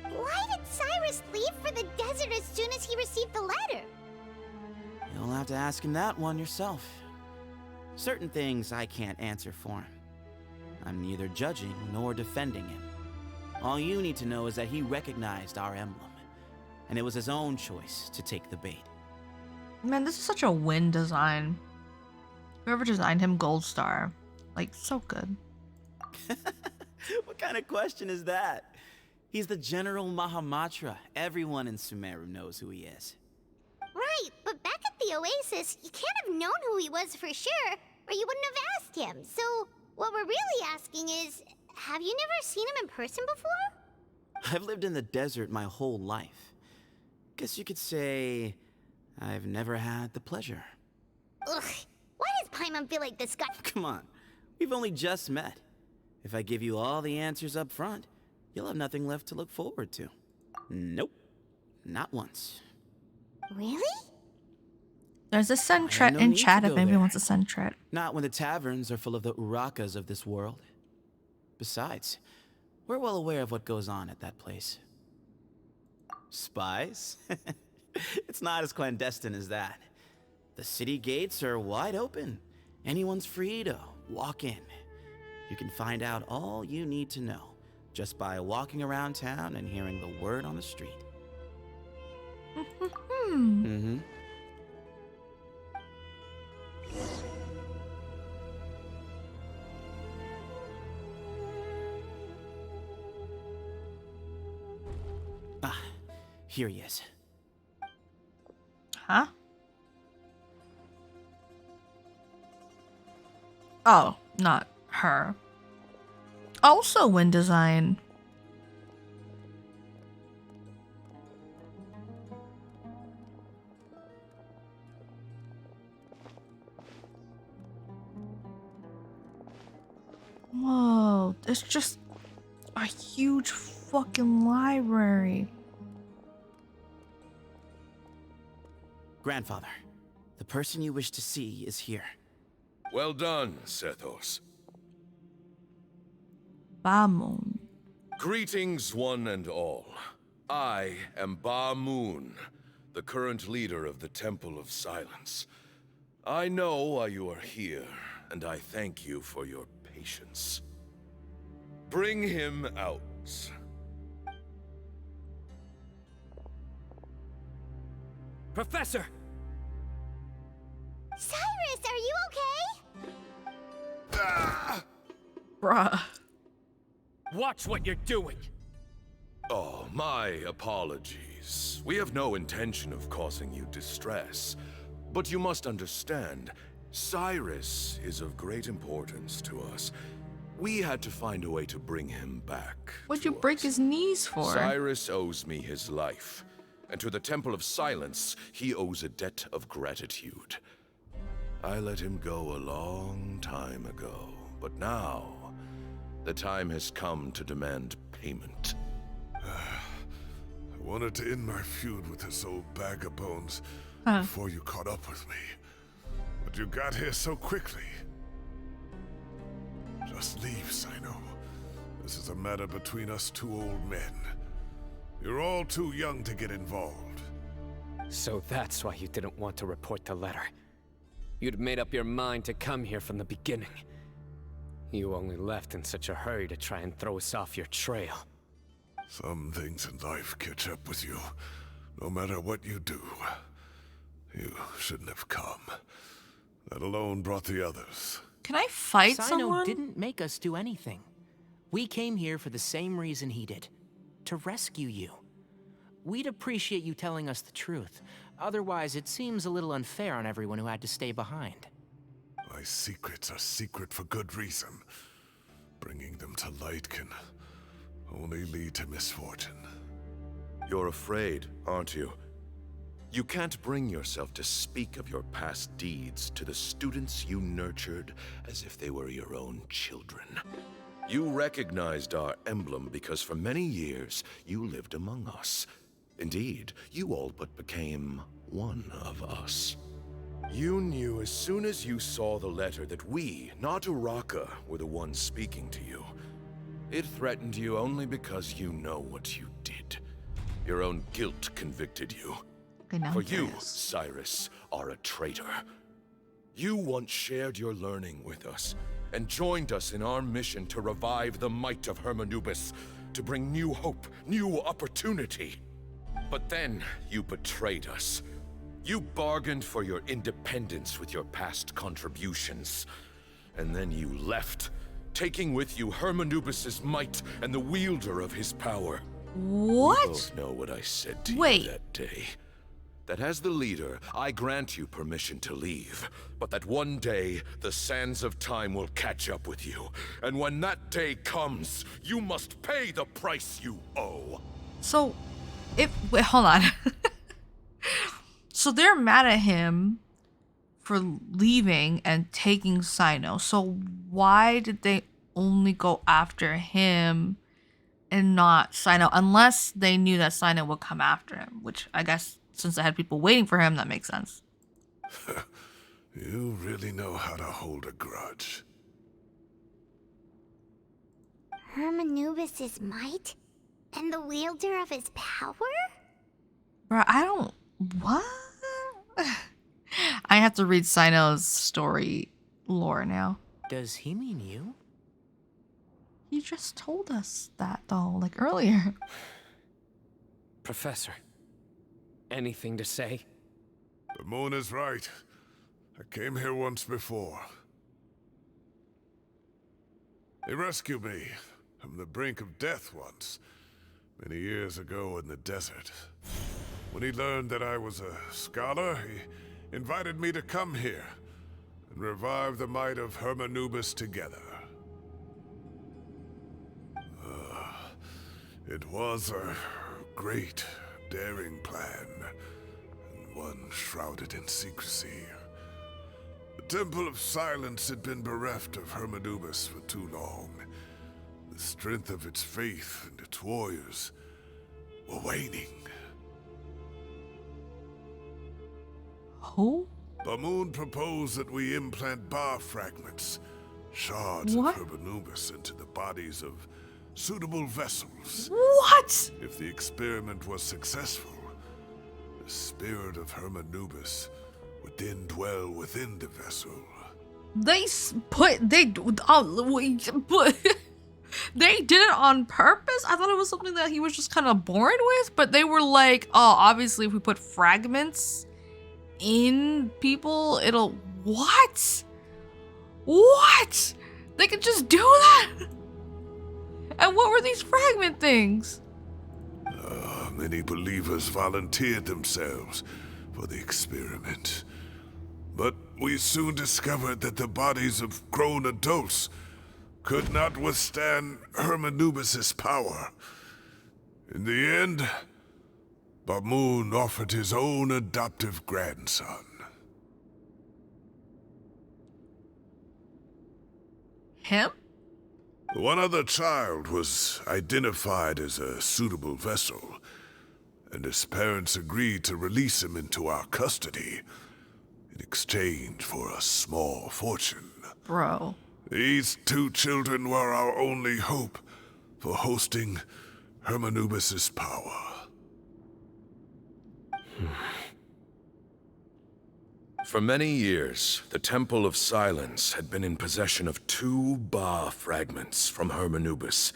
Why did Cyrus leave for the desert as soon as he received the letter? You'll have to ask him that one yourself. Certain things I can't answer for him. I'm neither judging nor defending him. All you need to know is that he recognized our emblem, and it was his own choice to take the bait. Man, this is such a win design. Whoever designed him, gold star. Like, so good. What kind of question is that? He's the General Mahamatra. Everyone in Sumeru knows who he is. Right, but back at the Oasis, you can't have known who he was for sure, or you wouldn't have asked him. So, what we're really asking is, have you never seen him in person before? I've lived in the desert my whole life. Guess you could say I've never had the pleasure. Ugh, why does Paimon feel like this guy? Come on, we've only just met. If I give you all the answers up front, you'll have nothing left to look forward to. Nope, not once. Really? There's a send I had tret no in need to chat if go anybody there. wants to send tret. Not when the taverns are full of the Urakas of this world. Besides, we're well aware of what goes on at that place. Spies? It's not as clandestine as that. The city gates are wide open. Anyone's free to walk in. You can find out all you need to know just by walking around town and hearing the word on the street. Mm-hmm. Here he is. Huh? Oh, not her. Also wind design. Whoa, it's just a huge fucking library. Grandfather, the person you wish to see is here. Well done, Sethos. Bamon. Greetings, one and all. I am Ba Moon, the current leader of the Temple of Silence. I know why you are here, and I thank you for your patience. Bring him out. Professor! Cyrus, are you okay? Bruh. Watch what you're doing! Oh, my apologies. We have no intention of causing you distress. But you must understand, Cyrus is of great importance to us. We had to find a way to bring him back. What'd you break his knees for? Cyrus owes me his life. And to the Temple of Silence, he owes a debt of gratitude. I let him go a long time ago, but now, the time has come to demand payment. I wanted to end my feud with this old bag of bones before you caught up with me. But you got here so quickly. Just leave, Cyno. This is a matter between us two old men. You're all too young to get involved. So that's why you didn't want to report the letter. You'd made up your mind to come here from the beginning. You only left in such a hurry to try and throw us off your trail. Some things in life catch up with you, no matter what you do. You shouldn't have come. That alone brought the others. Can I fight Cyno someone? didn't make us do anything. We came here for the same reason he did. To rescue you. We'd appreciate you telling us the truth. Otherwise, it seems a little unfair on everyone who had to stay behind. My secrets are secret for good reason. Bringing them to light can only lead to misfortune. You're afraid, aren't you? You can't bring yourself to speak of your past deeds to the students you nurtured as if they were your own children. You recognized our emblem because for many years you lived among us. Indeed, you all but became one of us. You knew as soon as you saw the letter that we, not Uraka, were the ones speaking to you. It threatened you only because you know what you did. Your own guilt convicted you. Okay, now For I'm you, curious. Cyrus, are a traitor. You once shared your learning with us, and joined us in our mission to revive the might of Hermanubis, to bring new hope, new opportunity. But then, you betrayed us. You bargained for your independence with your past contributions. And then you left, taking with you Hermanubis' might and the wielder of his power. What? We both know what I said to Wait. you that day. That as the leader, I grant you permission to leave. But that one day, the sands of time will catch up with you. And when that day comes, you must pay the price you owe. So, wait, hold on. So they're mad at him for leaving and taking Cyno. So why did they only go after him and not Cyno? Unless they knew that Cyno would come after him, which I guess since I had people waiting for him, that makes sense. You really know how to hold a grudge. Hermanubis' might? And the wielder of his power? Bro, I don't... What? I have to read Cyno's story lore now. Does he mean you? He just told us that, though, like earlier. Professor, anything to say? The moon is right. I came here once before. He rescued me from the brink of death once. many years ago in the desert. When he learned that I was a scholar, he invited me to come here and revive the might of Hermanubis together. It was a great, daring plan, and one shrouded in secrecy. The Temple of Silence had been bereft of Hermanubis for too long. The strength of its faith and its warriors were waning. Who? Bamoon proposed that we implant bar fragments, shards What? of Hermanubis, into the bodies of suitable vessels. What? If the experiment was successful, the spirit of Hermanubis would then dwell within the vessel. They did it on purpose. I thought it was something that he was just kind of born with, but they were like, oh, obviously if we put fragments in people, it'll what? They could just do that? And what were these fragment things? Many believers volunteered themselves for the experiment. But we soon discovered that the bodies of grown adults could not withstand Hermanubis' power. In the end, Bamoon offered his own adoptive grandson. Him? One other child was identified as a suitable vessel, and his parents agreed to release him into our custody in exchange for a small fortune. Bro. These two children were our only hope for hosting Hermanubis' power. For many years, the Temple of Silence had been in possession of 2 Ba fragments from Hermanubis.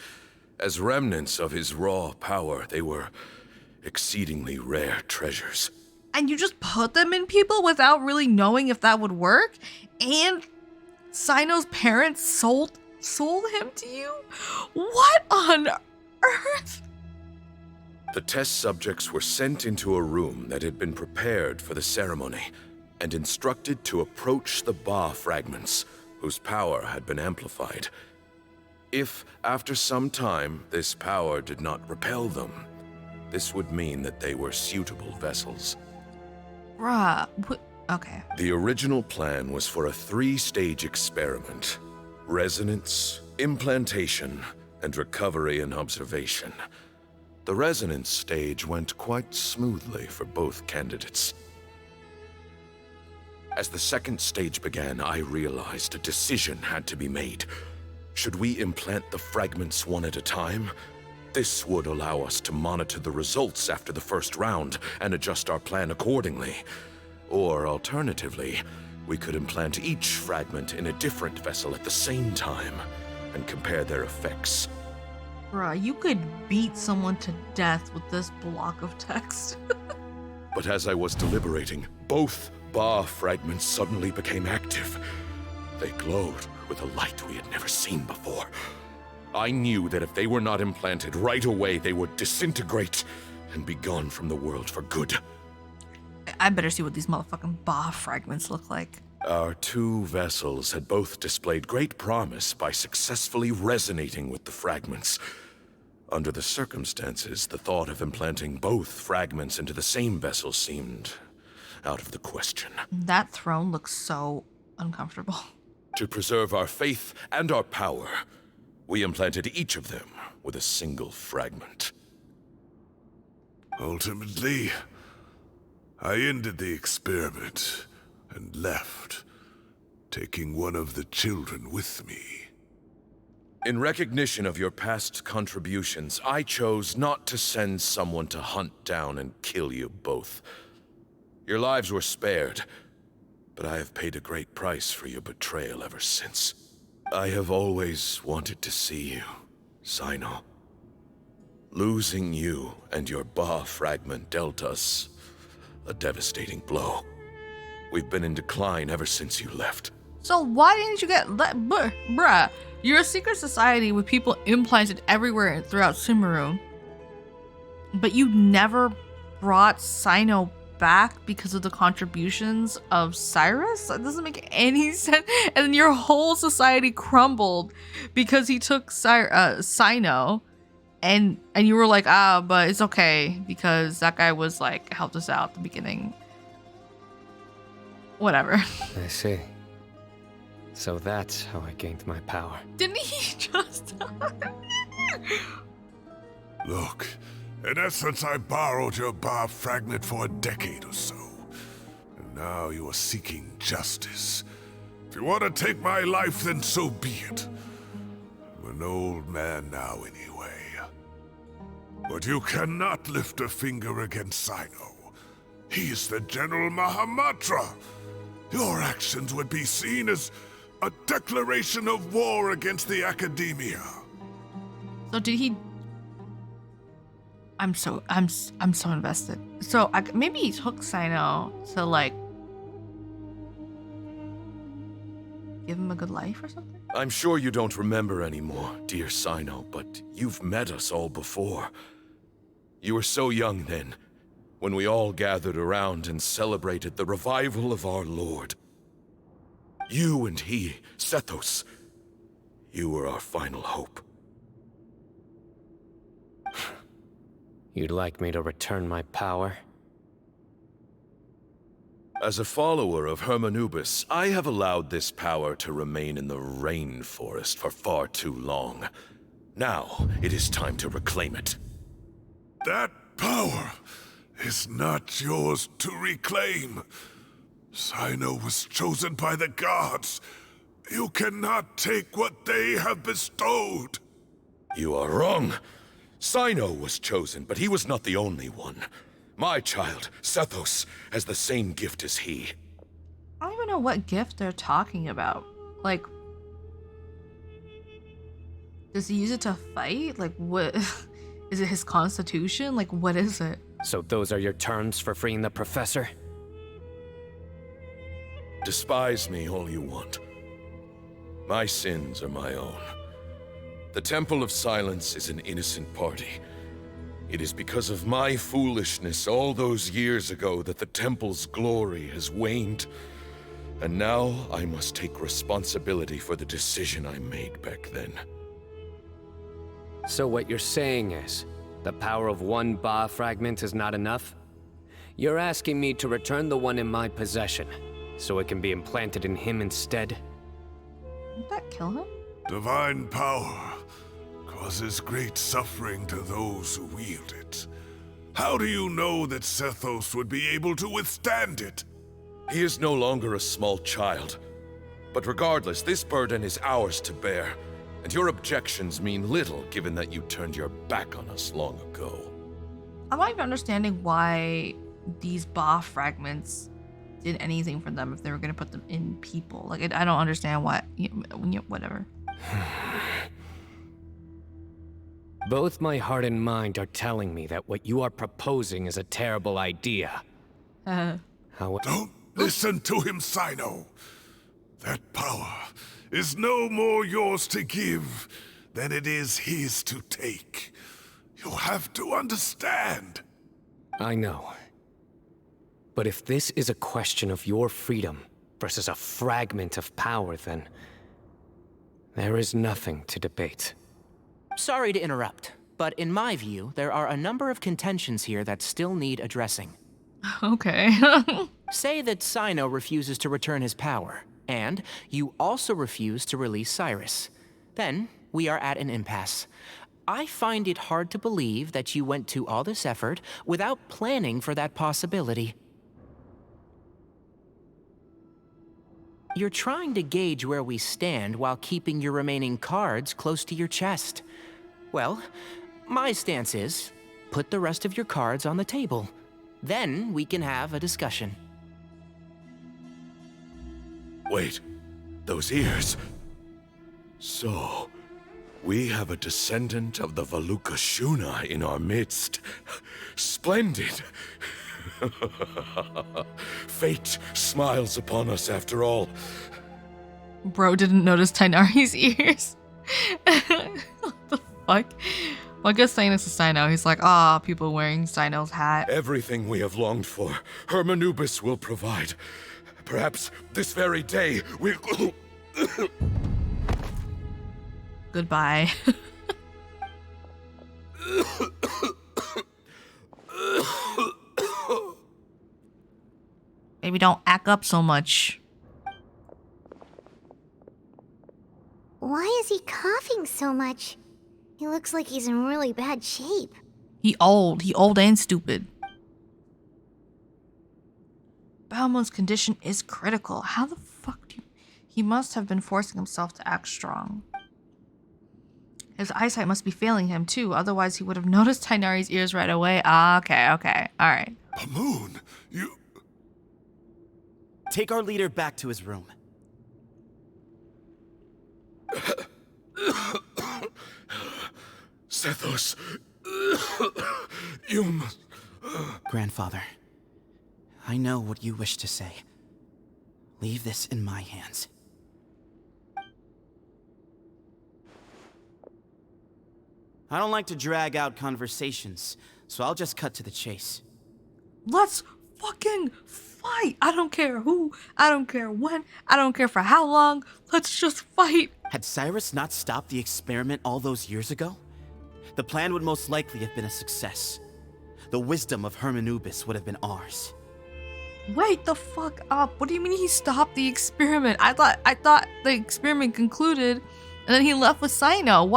As remnants of his raw power, they were exceedingly rare treasures. And you just put them in people without really knowing if that would work? And Cyno's parents sold him to you? What on earth? The test subjects were sent into a room that had been prepared for the ceremony and instructed to approach the Ba fragments, whose power had been amplified. If, after some time, this power did not repel them, this would mean that they were suitable vessels. Bruh, okay. The original plan was for a 3-stage experiment: resonance, implantation, and recovery and observation. The resonance stage went quite smoothly for both candidates. As the second stage began, I realized a decision had to be made. Should we implant the fragments one at a time? This would allow us to monitor the results after the first round and adjust our plan accordingly. Or alternatively, we could implant each fragment in a different vessel at the same time and compare their effects. Bruh, you could beat someone to death with this block of text. But as I was deliberating, both Ba fragments suddenly became active. They glowed with a light we had never seen before. I knew that if they were not implanted right away, they would disintegrate and be gone from the world for good. I better see what these motherfucking Ba fragments look like. Our 2 vessels had both displayed great promise by successfully resonating with the fragments. Under the circumstances, the thought of implanting both fragments into the same vessel seemed out of the question. That throne looks so uncomfortable. To preserve our faith and our power, we implanted each of them with a single fragment. Ultimately, I ended the experiment and left, taking one of the children with me. In recognition of your past contributions, I chose not to send someone to hunt down and kill you both. Your lives were spared, but I have paid a great price for your betrayal ever since. I have always wanted to see you, Cyno. Losing you and your Ba fragment dealt us a devastating blow. We've been in decline ever since you left. So why didn't you get bruh, you're a secret society with people implanted everywhere throughout Sumeru. But you never brought Cyno back because of the contributions of Cyrus? That doesn't make any sense. And then your whole society crumbled because he took Cyno, and you were like, but it's okay because that guy was like helped us out at the beginning. Whatever. I see. So that's how I gained my power. Didn't he just? Look, in essence, I borrowed your bar fragment for a decade or so. And now you are seeking justice. If you want to take my life, then so be it. I'm an old man now anyway. But you cannot lift a finger against Cyno. He is the General Mahamatra. Your actions would be seen as a declaration of war against the Academia. So did he? I'm so invested. So maybe he took Cyno to like give him a good life or something? I'm sure you don't remember anymore, dear Cyno, but you've met us all before. You were so young then, when we all gathered around and celebrated the revival of our Lord. You and he, Sethos, you were our final hope. You'd like me to return my power? As a follower of Hermanubis, I have allowed this power to remain in the rainforest for far too long. Now, it is time to reclaim it. That power is not yours to reclaim. Cyno was chosen by the gods. You cannot take what they have bestowed. You are wrong. Cyno was chosen, but he was not the only one. My child, Sethos, has the same gift as he. I don't even know what gift they're talking about. Like, does he use it to fight? Like, what? Is it his constitution? Like, what is it? So those are your terms for freeing the professor? Despise me all you want. My sins are my own. The Temple of Silence is an innocent party. It is because of my foolishness all those years ago that the Temple's glory has waned. And now I must take responsibility for the decision I made back then. So what you're saying is, the power of one Ba fragment is not enough? You're asking me to return the one in my possession, so it can be implanted in him instead? Won't that kill him? Divine power causes great suffering to those who wield it. How do you know that Sethos would be able to withstand it? He is no longer a small child. But regardless, this burden is ours to bear. And your objections mean little, given that you turned your back on us long ago. I'm not even understanding why these Ba fragments did anything for them if they were going to put them in people. Like, I don't understand why. Whatever. Both my heart and mind are telling me that what you are proposing is a terrible idea. Don't listen to him, Cyno. That power is no more yours to give than it is his to take. You have to understand. I know. But if this is a question of your freedom versus a fragment of power, then there is nothing to debate. Sorry to interrupt, but in my view, there are a number of contentions here that still need addressing. Okay. Say that Cyno refuses to return his power, and you also refuse to release Cyrus. Then, we are at an impasse. I find it hard to believe that you went to all this effort without planning for that possibility. You're trying to gauge where we stand while keeping your remaining cards close to your chest. Well, my stance is, put the rest of your cards on the table. Then we can have a discussion. Wait, those ears. So, we have a descendant of the Valukashuna in our midst. Splendid. Fate smiles upon us after all. Bro didn't notice Tainari's ears. What the fuck? Well, I guess Cynos is Cyno. He's like, ah, people wearing Cyno's hat. Everything we have longed for, Hermanubis will provide. Perhaps this very day we'll... Goodbye. Maybe don't act up so much. Why is he coughing so much? He looks like he's in really bad shape. He old and stupid. Balmo's condition is critical. How the fuck do you... He must have been forcing himself to act strong. His eyesight must be failing him too, otherwise he would have noticed Tighnari's ears right away. Ah, okay, alright. Bamoon, you... Take our leader back to his room. Sethos, you must... Grandfather, I know what you wish to say. Leave this in my hands. I don't like to drag out conversations, so I'll just cut to the chase. Let's fucking fight! I don't care who, I don't care when, I don't care for how long. Let's just fight! Had Cyrus not stopped the experiment all those years ago, the plan would most likely have been a success. The wisdom of Hermanubis would have been ours. Wait the fuck up. What do you mean he stopped the experiment? I thought the experiment concluded and then he left with Cyno.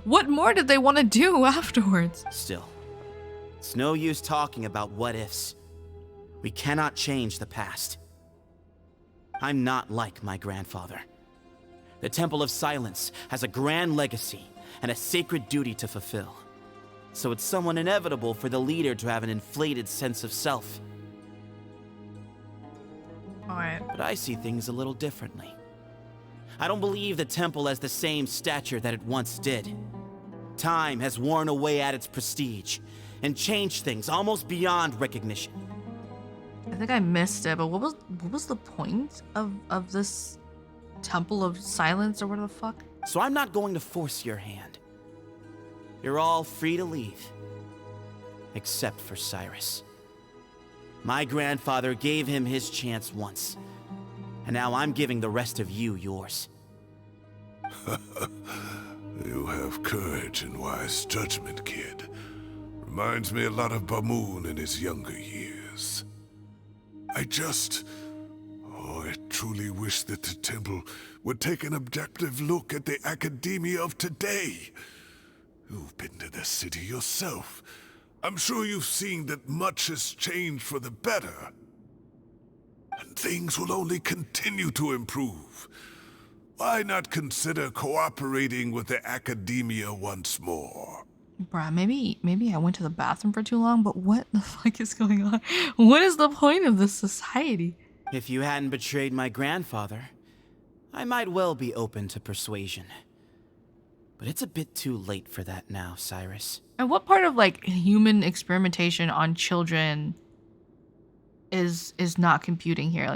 What more did they want to do afterwards? Still, it's no use talking about what ifs. We cannot change the past. I'm not like my grandfather. The Temple of Silence has a grand legacy and a sacred duty to fulfill. So it's somewhat inevitable for the leader to have an inflated sense of self. Alright. But I see things a little differently. I don't believe the temple has the same stature that it once did. Time has worn away at its prestige and changed things almost beyond recognition. I think I missed it, but what was the point of this Temple of Silence or what the fuck? So I'm not going to force your hand. You're all free to leave. Except for Cyrus. My grandfather gave him his chance once. And now I'm giving the rest of you yours. You have courage and wise judgment, kid. Reminds me a lot of Bamoon in his younger years. I truly wish that the temple would take an objective look at the academia of today. You've been to the city yourself. I'm sure you've seen that much has changed for the better. And things will only continue to improve. Why not consider cooperating with the academia once more? Bruh, maybe I went to the bathroom for too long, but what the fuck is going on? What is the point of this society? If you hadn't betrayed my grandfather, I might well be open to persuasion. But it's a bit too late for that now, Cyrus. And what part of like human experimentation on children is not computing here?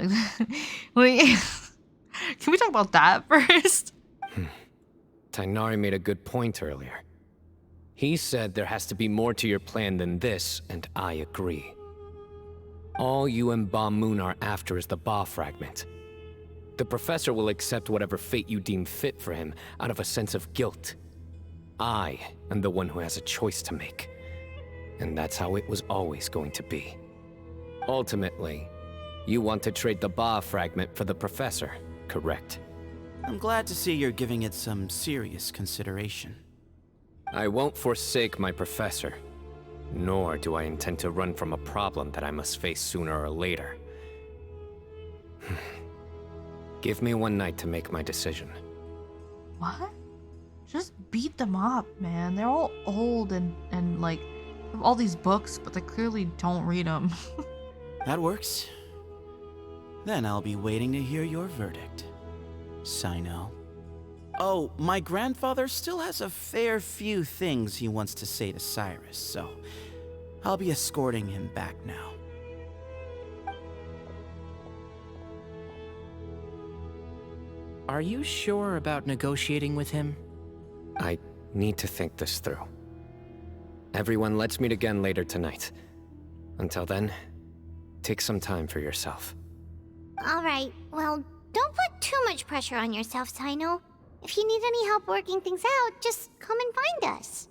Like, can we talk about that first? Tighnari made a good point earlier. He said there has to be more to your plan than this, and I agree. All you and Ba-Moon are after is the Ba fragment. The professor will accept whatever fate you deem fit for him out of a sense of guilt. I am the one who has a choice to make. And that's how it was always going to be. Ultimately, you want to trade the Ba fragment for the professor, correct? I'm glad to see you're giving it some serious consideration. I won't forsake my professor, nor do I intend to run from a problem that I must face sooner or later. Give me one night to make my decision. What? Just beat them up, man. They're all old and like have all these books, but they clearly don't read them. That works. Then I'll be waiting to hear your verdict, Cyno. Oh, my grandfather still has a fair few things he wants to say to Cyrus, so I'll be escorting him back now. Are you sure about negotiating with him? I need to think this through. Everyone, let's meet again later tonight. Until then, take some time for yourself. Alright, well, don't put too much pressure on yourself, Cyno. If you need any help working things out, just come and find us.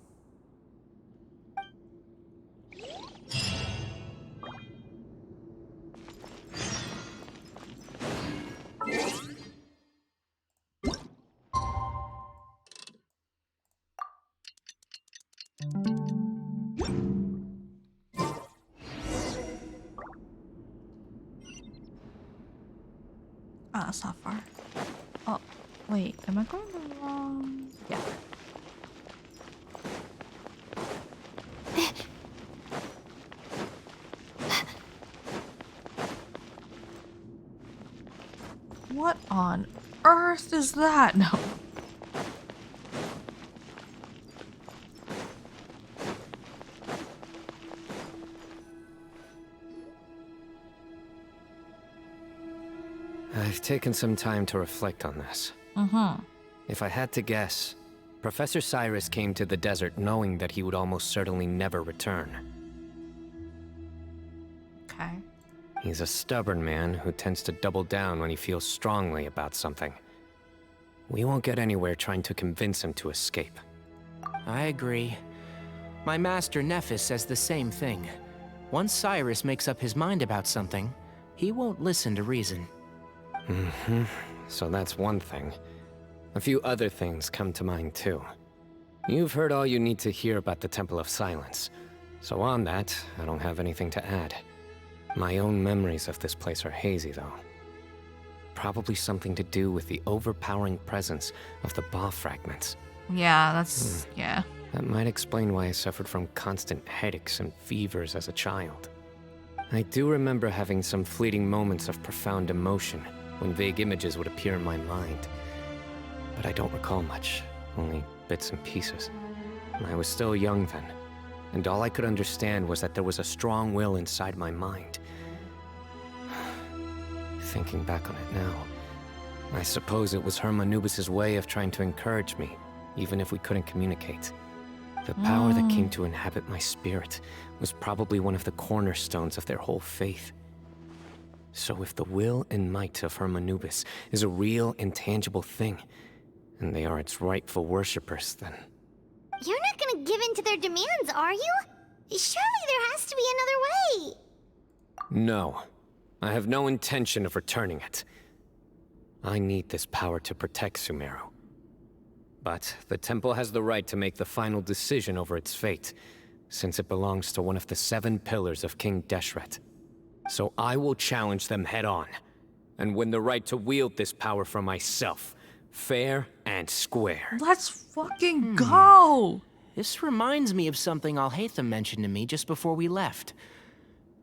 Ah, it's not far. Oh, wait, am I going the wrong? Yeah. What on earth is that? No. I've taken some time to reflect on this. If I had to guess, Professor Cyrus came to the desert knowing that he would almost certainly never return. Okay. He's a stubborn man who tends to double down when he feels strongly about something. We won't get anywhere trying to convince him to escape. I agree. My master Nephis says the same thing. Once Cyrus makes up his mind about something, he won't listen to reason. So that's one thing. A few other things come to mind too. You've heard all you need to hear about the Temple of Silence. So on that, I don't have anything to add. My own memories of this place are hazy though. Probably something to do with the overpowering presence of the Ba fragments. Yeah, that's... yeah. That might explain why I suffered from constant headaches and fevers as a child. I do remember having some fleeting moments of profound emotion when vague images would appear in my mind. But I don't recall much, only bits and pieces. I was still young then, and all I could understand was that there was a strong will inside my mind. Thinking back on it now, I suppose it was Hermanubis' way of trying to encourage me, even if we couldn't communicate. The power that came to inhabit my spirit was probably one of the cornerstones of their whole faith. So if the will and might of Hermanubis is a real, intangible thing, and they are its rightful worshippers, then... You're not gonna give in to their demands, are you? Surely there has to be another way. No. I have no intention of returning it. I need this power to protect Sumeru. But the temple has the right to make the final decision over its fate, since it belongs to one of the 7 pillars of King Deshret. So I will challenge them head-on, and win the right to wield this power for myself, fair and square. Let's fucking go! This reminds me of something Alhaitham mentioned to me just before we left.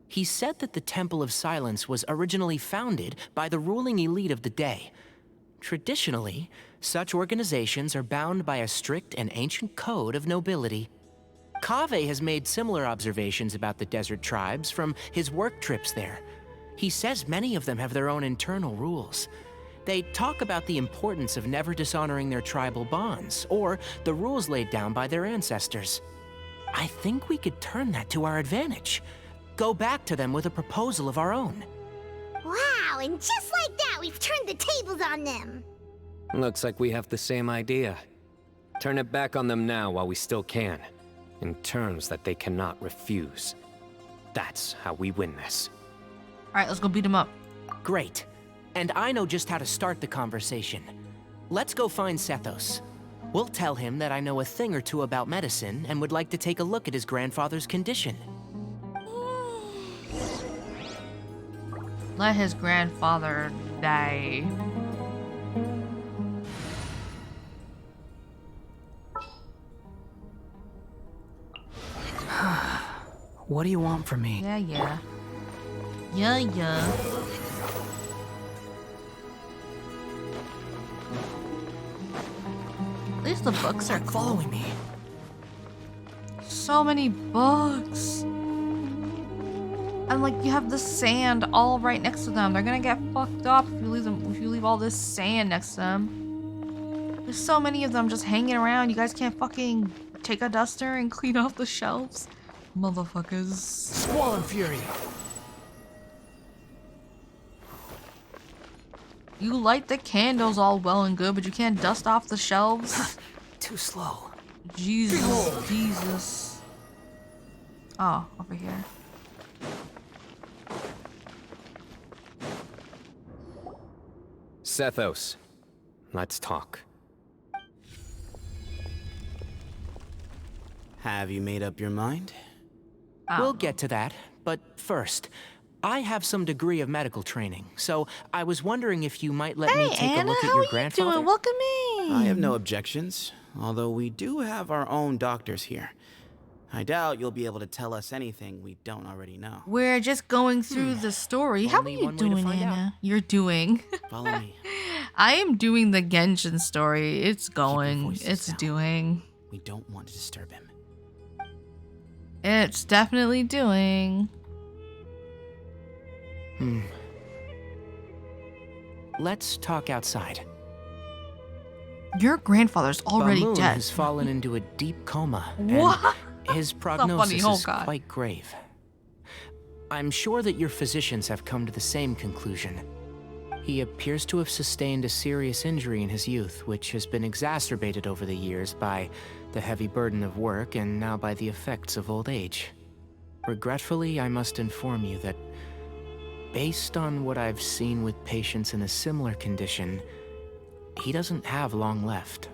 He said that the Temple of Silence was originally founded by the ruling elite of the day. Traditionally, such organizations are bound by a strict and ancient code of nobility. Kaveh has made similar observations about the desert tribes from his work trips there. He says many of them have their own internal rules. They talk about the importance of never dishonoring their tribal bonds, or the rules laid down by their ancestors. I think we could turn that to our advantage. Go back to them with a proposal of our own. Wow, and just like that, we've turned the tables on them. Looks like we have the same idea. Turn it back on them now while we still can, in terms that they cannot refuse. That's how we win this. Alright, let's go beat him up. Great. And I know just how to start the conversation. Let's go find Sethos. We'll tell him that I know a thing or two about medicine and would like to take a look at his grandfather's condition. Let his grandfather die. What do you want from me? Yeah. At least the books are following me. So many books. And like you have the sand all right next to them. They're gonna get fucked up if you leave all this sand next to them. There's so many of them just hanging around. You guys can't fucking take a duster and clean off the shelves? Motherfuckers. Squall and fury. You light the candles all well and good, but you can't dust off the shelves? Too slow. Jesus, Jesus. Oh, over here. Sethos, let's talk. Have you made up your mind? We'll get to that, but first, I have some degree of medical training, so I was wondering if you might let me take a look at your grandfather. Doing? Welcome in. I have no objections, although we do have our own doctors here. I doubt you'll be able to tell us anything we don't already know. We're just going through the story. How are Only you one way to doing, find out. Anna? You're doing. Follow me. I am doing the Genshin story. It's going. voices It's down. doing. We don't want to disturb him. It's definitely doing. Let's talk outside. Your grandfather's already Bamoon dead. has fallen into a deep coma. What? And his funny. prognosis Oh, is God. quite grave. I'm sure that your physicians have come to the same conclusion. He appears to have sustained a serious injury in his youth, which has been exacerbated over the years by the heavy burden of work and now by the effects of old age. Regretfully, I must inform you that based on what I've seen with patients in a similar condition, he doesn't have long left.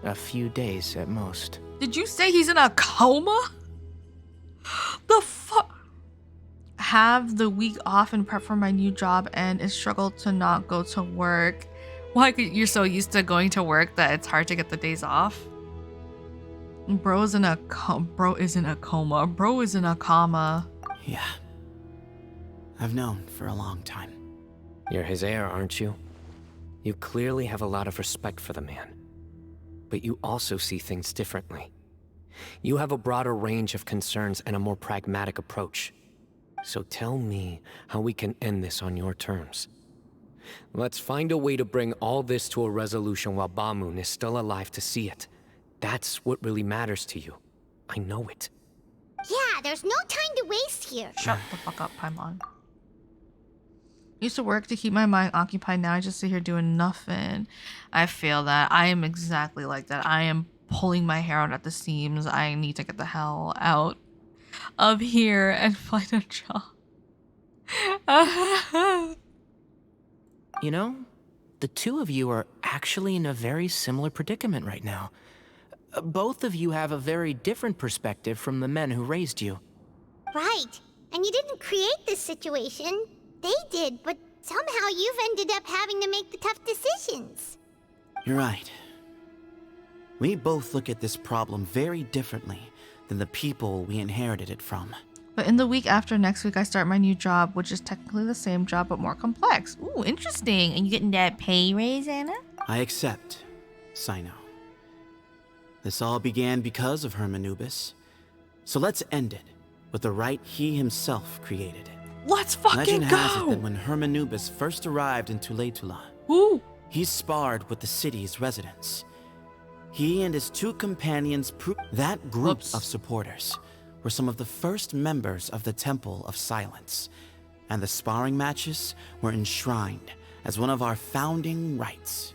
A few days at most. Did you say he's in a coma? The fuck? Have the week off and prep for my new job and is struggle to not go to work. Why? You're so used to going to work that it's hard to get the days off. Bro is in a coma. Bro is in a coma. Yeah. I've known for a long time. You're his heir, aren't you? You clearly have a lot of respect for the man. But you also see things differently. You have a broader range of concerns and a more pragmatic approach. So tell me how we can end this on your terms. Let's find a way to bring all this to a resolution while Bamoon is still alive to see it. That's what really matters to you. I know it. Yeah, there's no time to waste here. Shut the fuck up, Paimon. Used to work to keep my mind occupied. Now I just sit here doing nothing. I feel that. I am exactly like that. I am pulling my hair out at the seams. I need to get the hell out of here and find a job. You know, the two of you are actually in a very similar predicament right now. Both of you have a very different perspective from the men who raised you. Right. And you didn't create this situation. They did, but somehow you've ended up having to make the tough decisions. You're right. We both look at this problem very differently than the people we inherited it from. But in the week after next week, I start my new job, which is technically the same job, but more complex. Ooh, interesting. And you getting that pay raise, Anna? I accept, Cyno. This all began because of Hermanubis. So let's end it with the rite he himself created. Let's fucking Legend go! has it that when Hermanubis first arrived in Tuletula, he sparred with the city's residents. He and his two companions that group of supporters were some of the first members of the Temple of Silence, and the sparring matches were enshrined as one of our founding rites,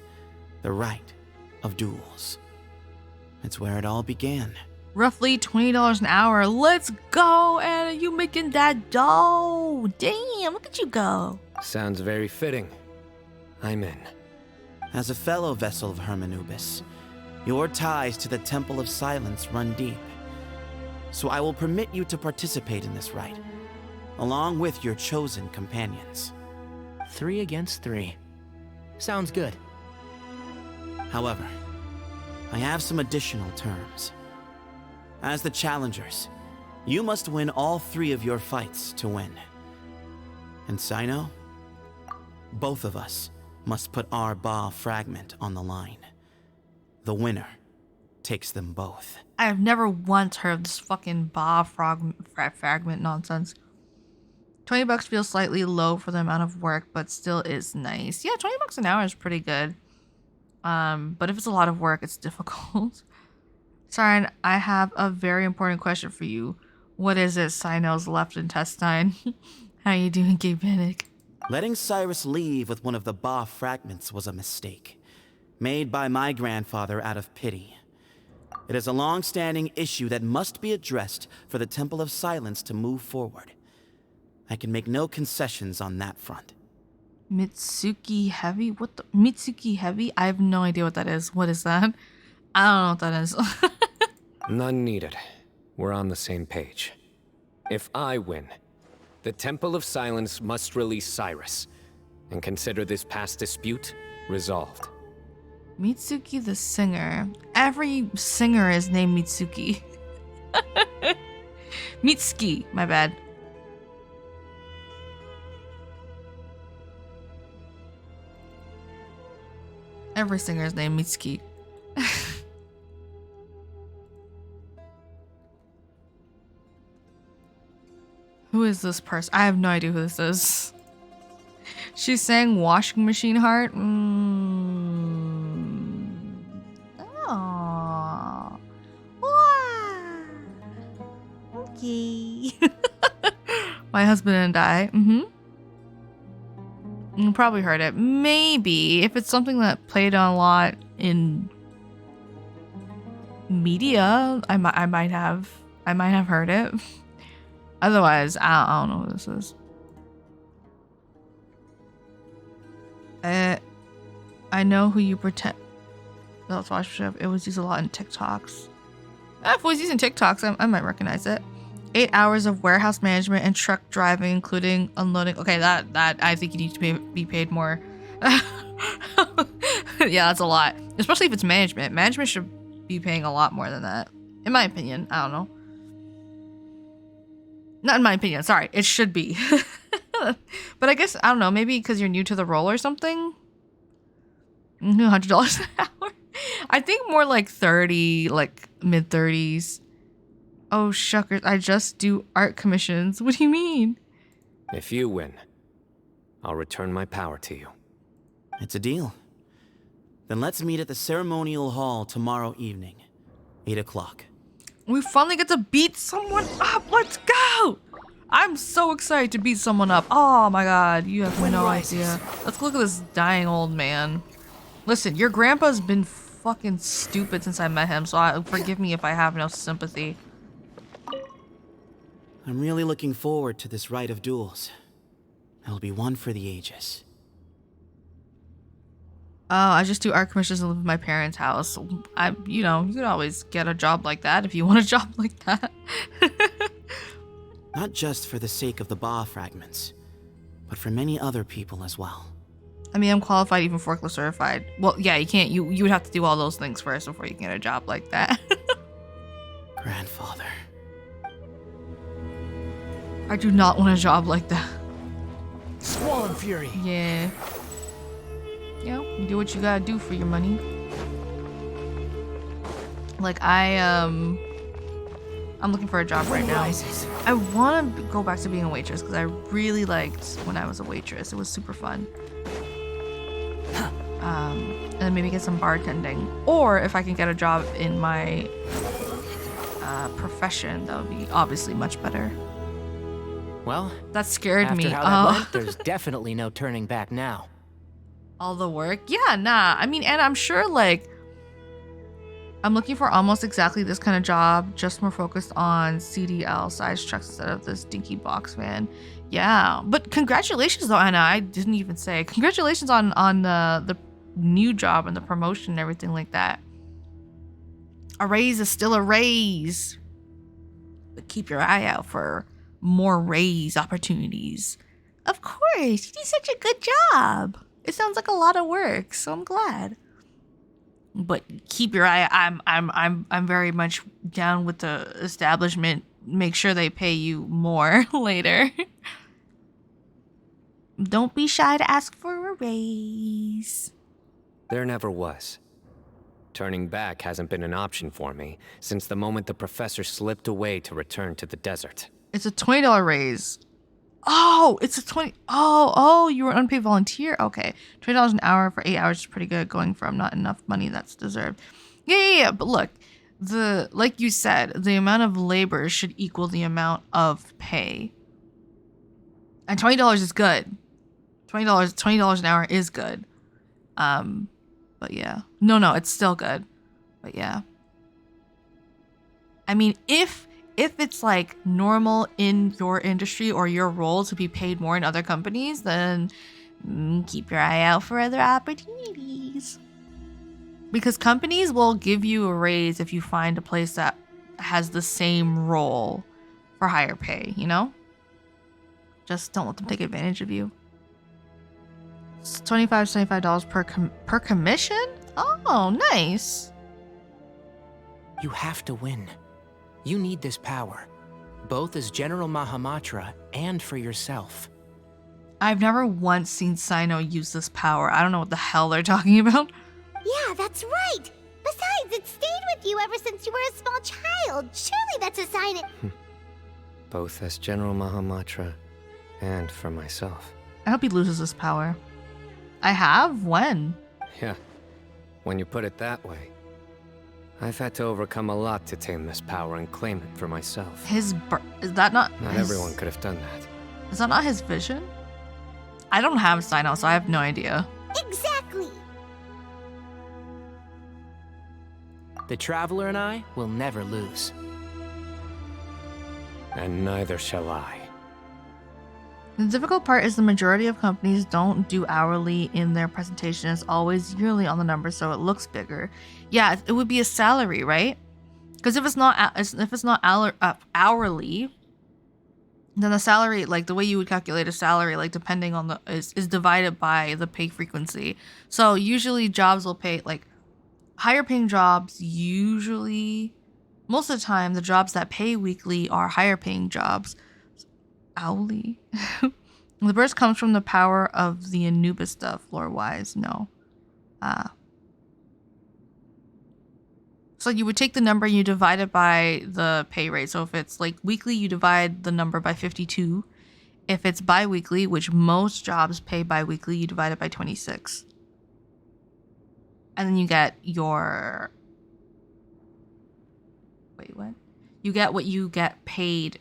the rite of duels. It's where it all began. Roughly $20 an hour. Let's go, Anna. You making that dough. Damn, look at you go. Sounds very fitting. I'm in. As a fellow vessel of Hermanubis, your ties to the Temple of Silence run deep. So I will permit you to participate in this rite, along with your chosen companions. 3 against 3. Sounds good. However, I have some additional terms. As the challengers, you must win all 3 of your fights to win. And Cyno, both of us must put our Ba fragment on the line. The winner takes them both. I have never once heard of this fucking Ba fragment nonsense. $20 feels slightly low for the amount of work, but still is nice. Yeah, $20 an hour is pretty good. But if it's a lot of work, it's difficult. Siren, I have a very important question for you. What is it, Cyno's left intestine? How you doing, Gay Panic? Letting Cyrus leave with one of the Ba fragments was a mistake, made by my grandfather out of pity. It is a long-standing issue that must be addressed for the Temple of Silence to move forward. I can make no concessions on that front. Mitsuki Heavy? What the? Mitsuki Heavy? I have no idea what that is. What is that? I don't know what that is. None needed. We're on the same page. If I win, the Temple of Silence must release Cyrus, and consider this past dispute resolved. Mitsuki the singer. Every singer is named Mitsuki. Mitsuki, my bad. Every singer is named Mitsuki. Who is this person? I have no idea who this is. She's saying washing machine heart. Oh. Wow. Okay. My husband and I. You probably heard it. Maybe if it's something that played on a lot in media, I might have heard it. Otherwise, I don't know who this is. I know who you pretend. That's watching. It was used a lot in TikToks. If it was using TikToks, I might recognize it. 8 hours of warehouse management and truck driving, including unloading. Okay, that I think you need to be paid more. Yeah, that's a lot. Especially if it's management. Management should be paying a lot more than that. In my opinion. I don't know. Not in my opinion. Sorry. It should be. But I guess, I don't know. Maybe because you're new to the role or something. $100 an hour. I think more like 30, like mid 30s. Oh, shuckers. I just do art commissions. What do you mean? If you win, I'll return my power to you. It's a deal. Then let's meet at the ceremonial hall tomorrow evening, 8 o'clock. We finally get to beat someone up. Let's go. I'm so excited to beat someone up. Oh my god. You have no idea. Let's look at this dying old man. Listen, your grandpa's been fucking stupid since I met him, so forgive me if I have no sympathy. I'm really looking forward to this rite of duels. It'll be one for the ages. Oh, I just do art commissions and live in my parents' house. You know, you could always get a job like that if you want a job like that. Not just for the sake of the Ba fragments, but for many other people as well. I mean, I'm qualified, even forklift certified. Well, yeah, you can't. You would have to do all those things first before you can get a job like that. Grandfather. I do not want a job like that. Squall and Fury. Yeah. You know, you do what you gotta do for your money. Like, I'm looking for a job right now. I want to go back to being a waitress because I really liked when I was a waitress. It was super fun. And then maybe get some bartending. Or if I can get a job in my profession, that would be obviously much better. Well, that scared after me. How that went, there's definitely no turning back now. All the work? Yeah, nah. I mean, and I'm sure, like, I'm looking for almost exactly this kind of job, just more focused on CDL size trucks instead of this dinky box van. Yeah, but congratulations though, Anna. I didn't even say congratulations on the new job and the promotion and everything like that. A raise is still a raise, but keep your eye out for more raise opportunities. Of course, you do such a good job. It sounds like a lot of work, so I'm glad. But keep your eye. I'm very much down with the establishment. Make sure they pay you more later. Don't be shy to ask for a raise. There never was. Turning back hasn't been an option for me since the moment the professor slipped away to return to the desert. It's a $20 raise. Oh, it's a 20. Oh, you were an unpaid volunteer. Okay. $20 an hour for 8 hours is pretty good, going from not enough money that's deserved. Yeah. But look, like you said, the amount of labor should equal the amount of pay. And $20 is good. $20 an hour is good. But yeah. No, it's still good. But yeah. I mean, if it's like normal in your industry or your role to be paid more in other companies, then keep your eye out for other opportunities. Because companies will give you a raise if you find a place that has the same role for higher pay, you know? Just don't let them take advantage of you. It's $25 per commission? Oh, nice. You have to win. You need this power, both as General Mahamatra and for yourself. I've never once seen Cyno use this power. I don't know what the hell they're talking about. Yeah, that's right. Besides, it stayed with you ever since you were a small child. Surely that's a sign it... Both as General Mahamatra and for myself. I hope he loses this power. I have? When? Yeah, when you put it that way. I've had to overcome a lot to tame this power and claim it for myself. Is that not... Not everyone could have done that. Is that not his vision? I don't have Cyno, so I have no idea. Exactly! The Traveler and I will never lose. And neither shall I. The difficult part is the majority of companies don't do hourly in their presentation. It's always yearly on the numbers, so it looks bigger. Yeah, it would be a salary, right? Because if it's not hourly, then the salary, like the way you would calculate a salary, like depending on the is divided by the pay frequency. So usually jobs will pay like higher paying jobs. Usually, most of the time, the jobs that pay weekly are higher paying jobs. Owly. The burst comes from the power of the Anubis stuff, lore-wise. No. So you would take the number and you divide it by the pay rate. So if it's like weekly, you divide the number by 52. If it's bi-weekly, which most jobs pay bi-weekly, you divide it by 26. And then you get your... Wait, what? You get what you get paid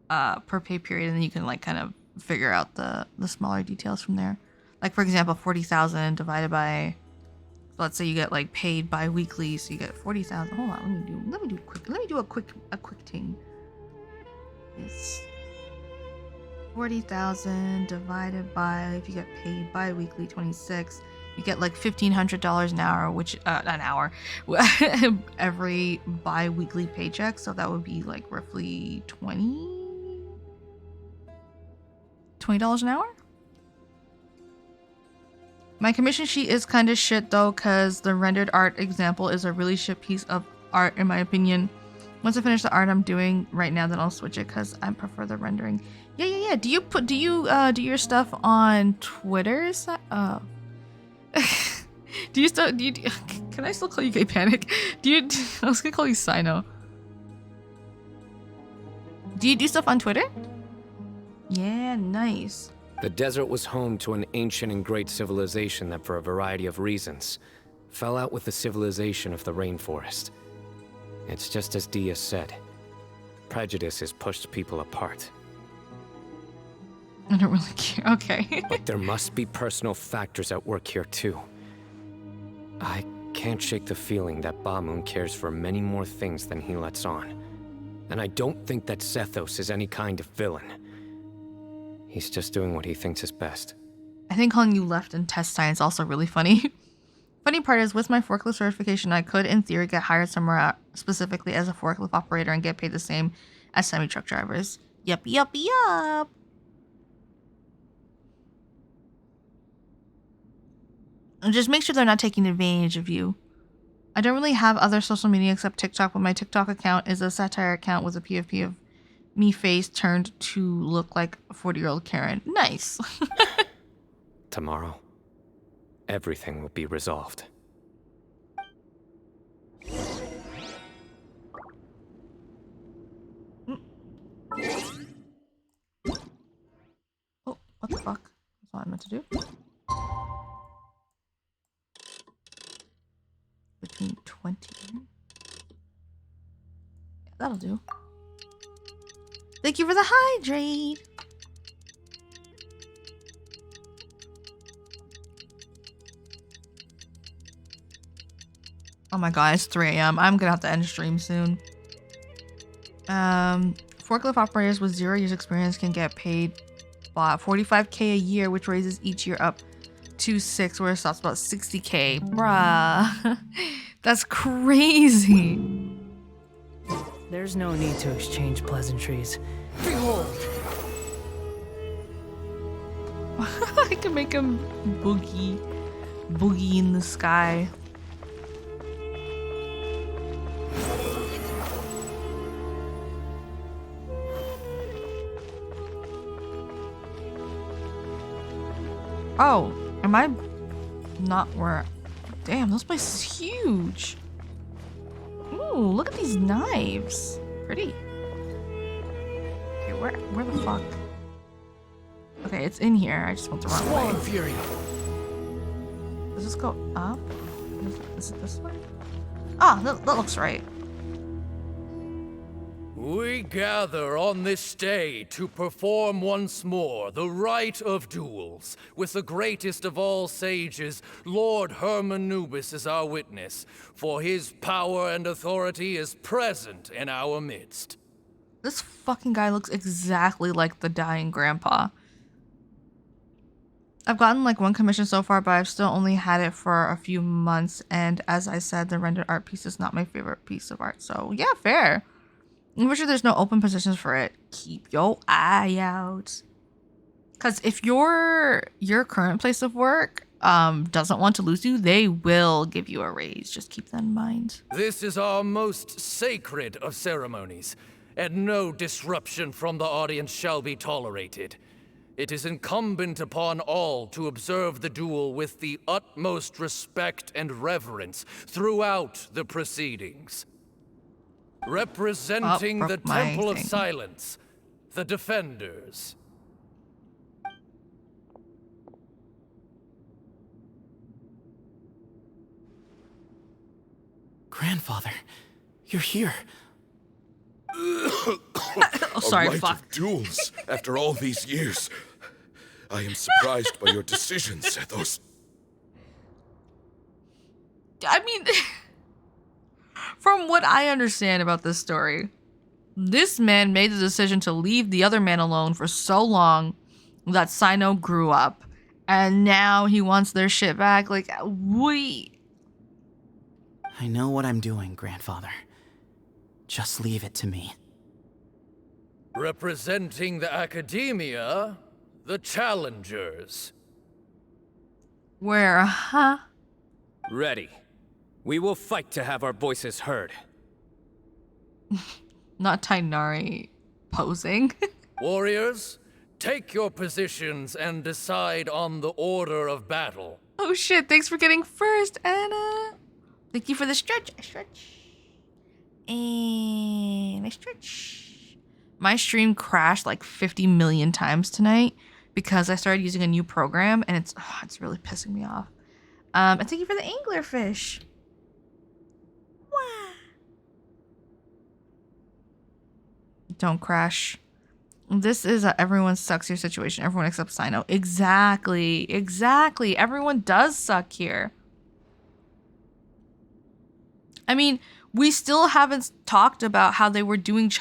per pay period, and then you can like kind of figure out the smaller details from there. Like for example, 40,000 divided by, let's say you get like paid bi-weekly, so you get 40,000. Hold on, let me do a quick thing. It's 40,000 divided by, if you get paid bi-weekly, 26. You get like $1,500 an hour, which every bi-weekly paycheck. So that would be like roughly $20 an hour. My commission sheet is kind of shit though, because the rendered art example is a really shit piece of art in my opinion. Once I finish the art I'm doing right now, then I'll switch it because I prefer the rendering. Yeah. Do you do your stuff on Twitter? Can I still call you Gay Panic? I was gonna call you Cyno. Do you do stuff on Twitter? Yeah, nice. The desert was home to an ancient and great civilization that, for a variety of reasons, fell out with the civilization of the rainforest. It's just as Dia said. Prejudice has pushed people apart. I don't really care. Okay. But there must be personal factors at work here, too. I can't shake the feeling that Bamun cares for many more things than he lets on. And I don't think that Sethos is any kind of villain. He's just doing what he thinks is best. I think calling you left in test science also really funny. Funny part is, with my forklift certification, I could, in theory, get hired somewhere specifically as a forklift operator and get paid the same as semi-truck drivers. Yup. And just make sure they're not taking advantage of you. I don't really have other social media except TikTok, but my TikTok account is a satire account with a PFP of me face turned to look like a 40-year-old Karen. Nice. Tomorrow, everything will be resolved. Oh, what the fuck? That's what I meant to do. Between 20. that'll do. Thank you for the hydrate. Oh my god, it's 3 a.m. I'm gonna have to end stream soon. Forklift operators with 0 years experience can get paid about $45K a year, which raises each year up to 6, where it stops about $60K. Bruh. That's crazy. There's no need to exchange pleasantries. Behold! I can make him boogie in the sky. Oh, am I not where? Damn, this place is huge. Ooh, look at these knives. Pretty. Okay, where the fuck? Okay, it's in here. I just want the wrong way. Fury. Does this go up? Is it this way? Ah, that looks right. We gather on this day to perform once more the rite of duels, with the greatest of all sages, Lord Hermanubis, as our witness, for his power and authority is present in our midst. This fucking guy looks exactly like the dying grandpa. I've gotten like 1 commission so far, but I've still only had it for a few months, and as I said, the rendered art piece is not my favorite piece of art, so yeah, fair. I'm pretty sure there's no open positions for it. Keep your eye out. Because if your current place of work doesn't want to lose you, they will give you a raise. Just keep that in mind. This is our most sacred of ceremonies, and no disruption from the audience shall be tolerated. It is incumbent upon all to observe the duel with the utmost respect and reverence throughout the proceedings. Representing the Temple of Silence, the Defenders. Grandfather, you're here. Oh, sorry, a rite fuck. of duels after all these years. I am surprised by your decisions, Zethos. I mean, from what I understand about this story, this man made the decision to leave the other man alone for so long that Cyno grew up, and now he wants their shit back. Like, we. I know what I'm doing, Grandfather. Just leave it to me. Representing the Academia, the Challengers. Where, huh? Ready. We will fight to have our voices heard. Not Tainari posing. Warriors, take your positions and decide on the order of battle. Oh shit, thanks for getting first, Anna. Thank you for the stretch. And I stretch. My stream crashed like 50 million times tonight because I started using a new program and it's really pissing me off. And thank you for the anglerfish. Wow. Don't crash. This is a everyone sucks here situation. Everyone except Cyno. Exactly. Everyone does suck here. I mean, we still haven't talked about how they were doing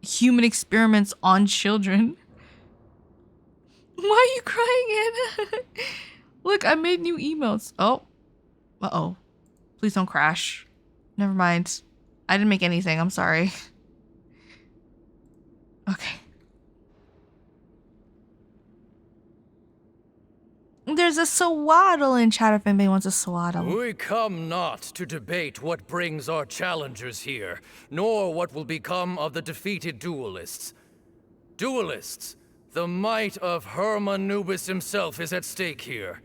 human experiments on children. Why are you crying, Anna? Look, I made new emotes. Oh. Uh-oh. Please don't crash. Never mind. I didn't make anything. I'm sorry. Okay. There's a swaddle in chat if anybody wants a swaddle. We come not to debate what brings our challengers here, nor what will become of the defeated duelists. Duelists, the might of Hermanubis himself is at stake here.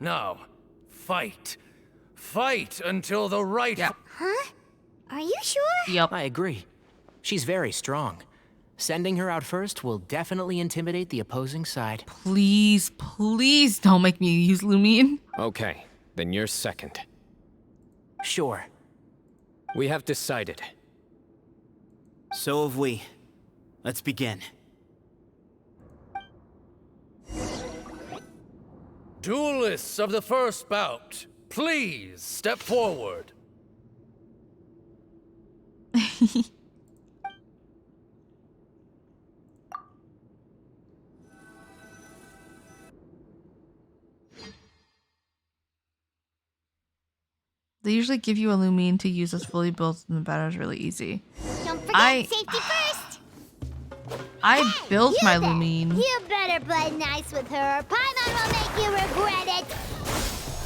Now, fight. Fight until the right... Huh? Are you sure? Yep. I agree. She's very strong. Sending her out first will definitely intimidate the opposing side. Please don't make me use Lumion. Okay, then you're second. Sure. We have decided. So have we. Let's begin. Duelists of the first bout, please step forward. They usually give you a Lumine to use as fully built, and the battle is really easy. Don't forget safety first! I built my there. Lumine. You better play nice with her. Paimon will make you regret it.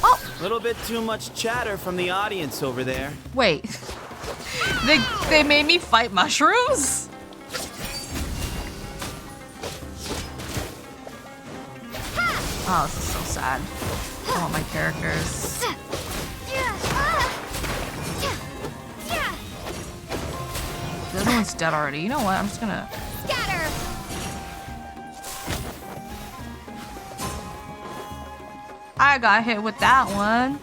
Oh! A little bit too much chatter from the audience over there. Wait. They made me fight mushrooms? Oh, this is so sad. I want my characters. The other one's dead already. You know what? I'm just gonna... Scatter! I got hit with that one.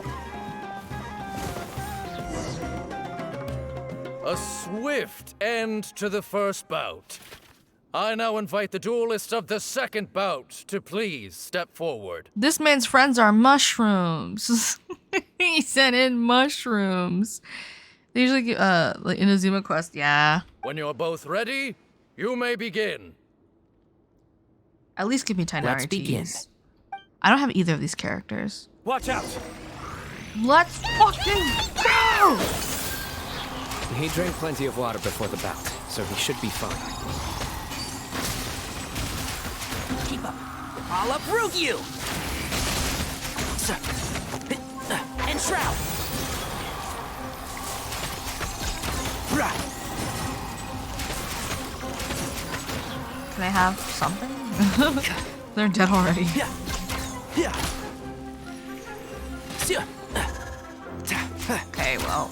A swift end to the first bout. I now invite the duelists of the second bout to please step forward. This man's friends are mushrooms. He sent in mushrooms. They usually give, like in a Zuma quest, yeah. When you're both ready, you may begin. At least give me Tighnari Let's to begin. use. I don't have either of these characters. Watch out! Let's fucking go! He drank plenty of water before the bout, so he should be fine. Keep up. I'll uproot you! And shroud! Can I have something? They're dead already. Okay, well.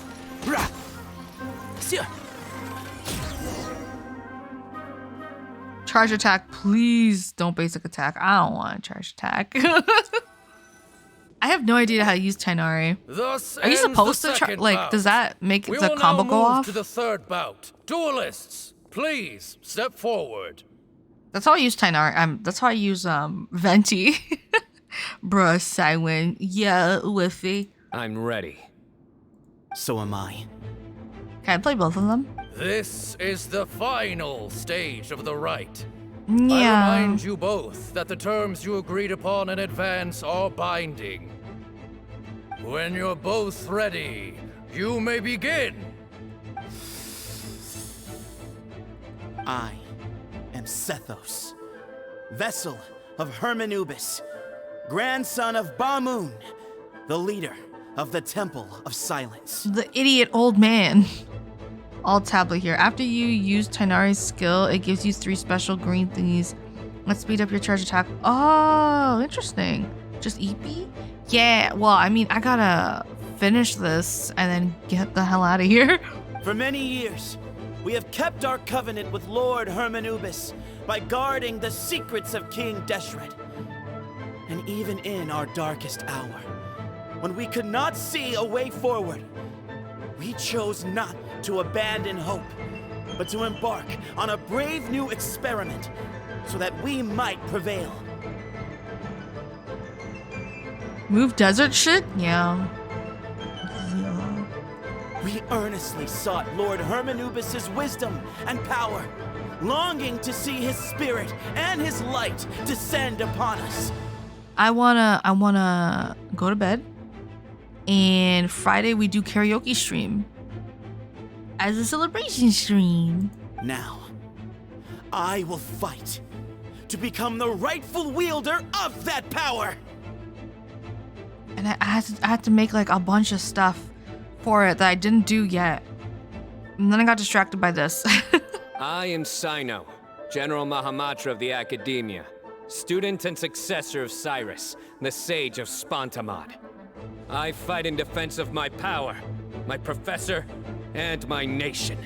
Charge attack, please don't basic attack. I don't want a charge attack. I have no idea how to use Tighnari. Thus Are you ends supposed the to second like? bout. Does that make We the will combo now go move off? to the third bout. Duelists, please step forward. That's how I use Tighnari. That's how I use Venti. Bruh, Cywin. Yeah, Whiffy. I'm ready. So am I. Can I play both of them? This is the final stage of the rite. Yeah. I remind you both that the terms you agreed upon in advance are binding. When you're both ready, you may begin. I am Sethos, vessel of Hermanubis, grandson of Bamoon, the leader of the Temple of Silence. The idiot old man. Alt tablet here. After you use Tighnari's skill, it gives you 3 special green thingies. Let's speed up your charge attack. Oh, interesting. Just EP? Yeah, well, I mean, I gotta finish this and then get the hell out of here. For many years, we have kept our covenant with Lord Hermanubis by guarding the secrets of King Deshret. And even in our darkest hour, when we could not see a way forward, we chose not to abandon hope, but to embark on a brave new experiment so that we might prevail. Move desert shit? Yeah. We earnestly sought Lord Hermanubis' wisdom and power, longing to see his spirit and his light descend upon us. I wanna go to bed. And Friday we do karaoke stream. As a celebration stream. Now, I will fight to become the rightful wielder of that power. And I had to make like a bunch of stuff for it that I didn't do yet. And then I got distracted by this. I am Cyno, General Mahamatra of the Academia, student and successor of Cyrus, the Sage of Spantamad. I fight in defense of my power, my professor, and my nation.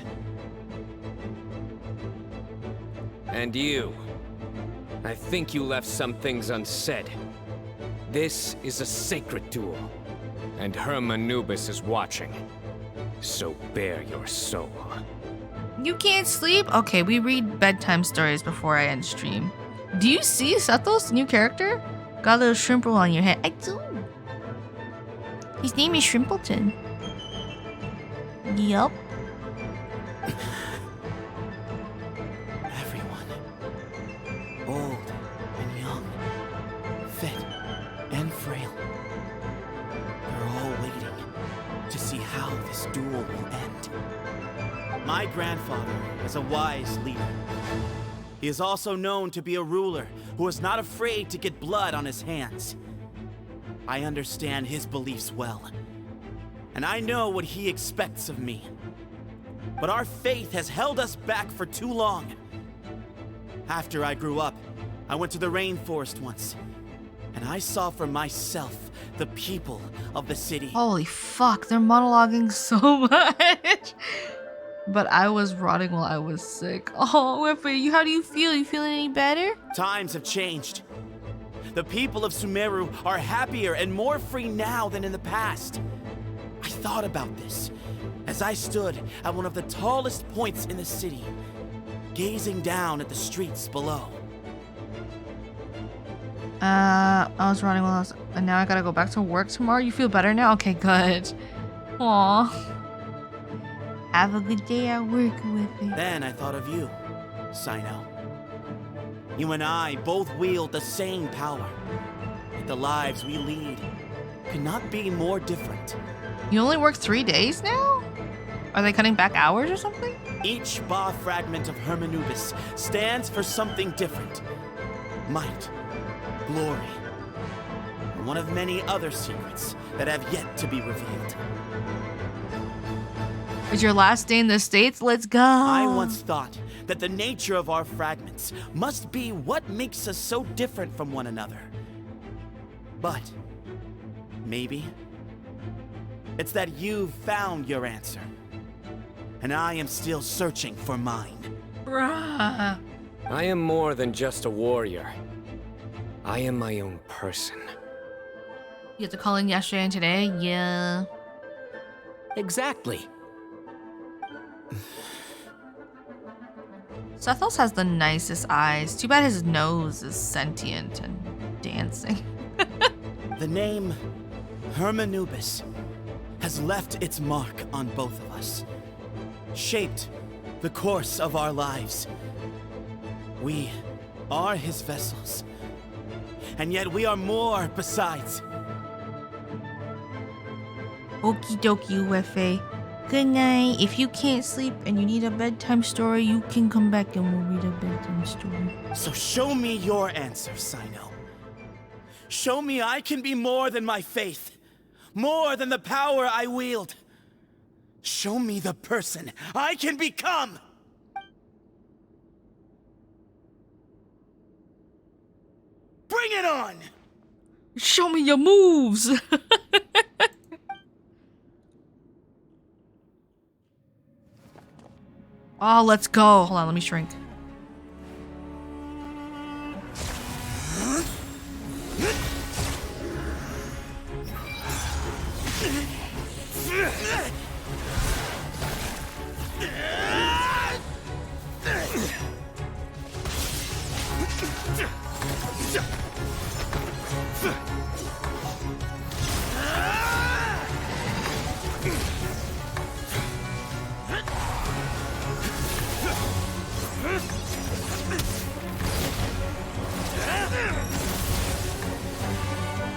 And you. I think you left some things unsaid. This is a sacred duel, and Hermanubis is watching. So bare your soul. You can't sleep? Okay, we read bedtime stories before I end stream. Do you see Sethos, new character? Got a little shrimple on your head. I do. His name is Shrimpleton. Yup. Everyone, old and young, fit and frail, they're all waiting to see how this duel will end. My grandfather is a wise leader. He is also known to be a ruler who is not afraid to get blood on his hands. I understand his beliefs well, and I know what he expects of me. But our faith has held us back for too long. After I grew up, I went to the rainforest once, and I saw for myself the people of the city. Holy fuck, they're monologuing so much. But I was rotting while I was sick. Oh, Whippy, how do you feel? You feeling any better? Times have changed. The people of Sumeru are happier and more free now than in the past. I thought about this as I stood at one of the tallest points in the city, gazing down at the streets below. I was running while I was... And now I gotta go back to work tomorrow? You feel better now? Okay, good. Aw. Have a good day at work, Whippy. Then I thought of you, Cyno. You and I both wield the same power. Yet the lives we lead could not be more different. You only work 3 days now? Are they cutting back hours or something? Each Ba fragment of Hermanubis stands for something different. Might, glory, and one of many other secrets that have yet to be revealed. It's your last day in the States? Let's go! I once thought that the nature of our fragments must be what makes us so different from one another. But maybe it's that you've found your answer, and I am still searching for mine. Bruh. I am more than just a warrior. I am my own person. You had to call in yesterday and today? Yeah. Exactly. Sethos has the nicest eyes. Too bad his nose is sentient and dancing. The name Hermanubis has left its mark on both of us, shaped the course of our lives. We are his vessels, and yet we are more besides. Okie dokie, Wefe. Good night. If you can't sleep and you need a bedtime story, you can come back and we'll read a bedtime story. So show me your answer, Cyno. Show me I can be more than my faith, more than the power I wield. Show me the person I can become! Bring it on! Show me your moves! Oh, let's go. Hold on, let me shrink.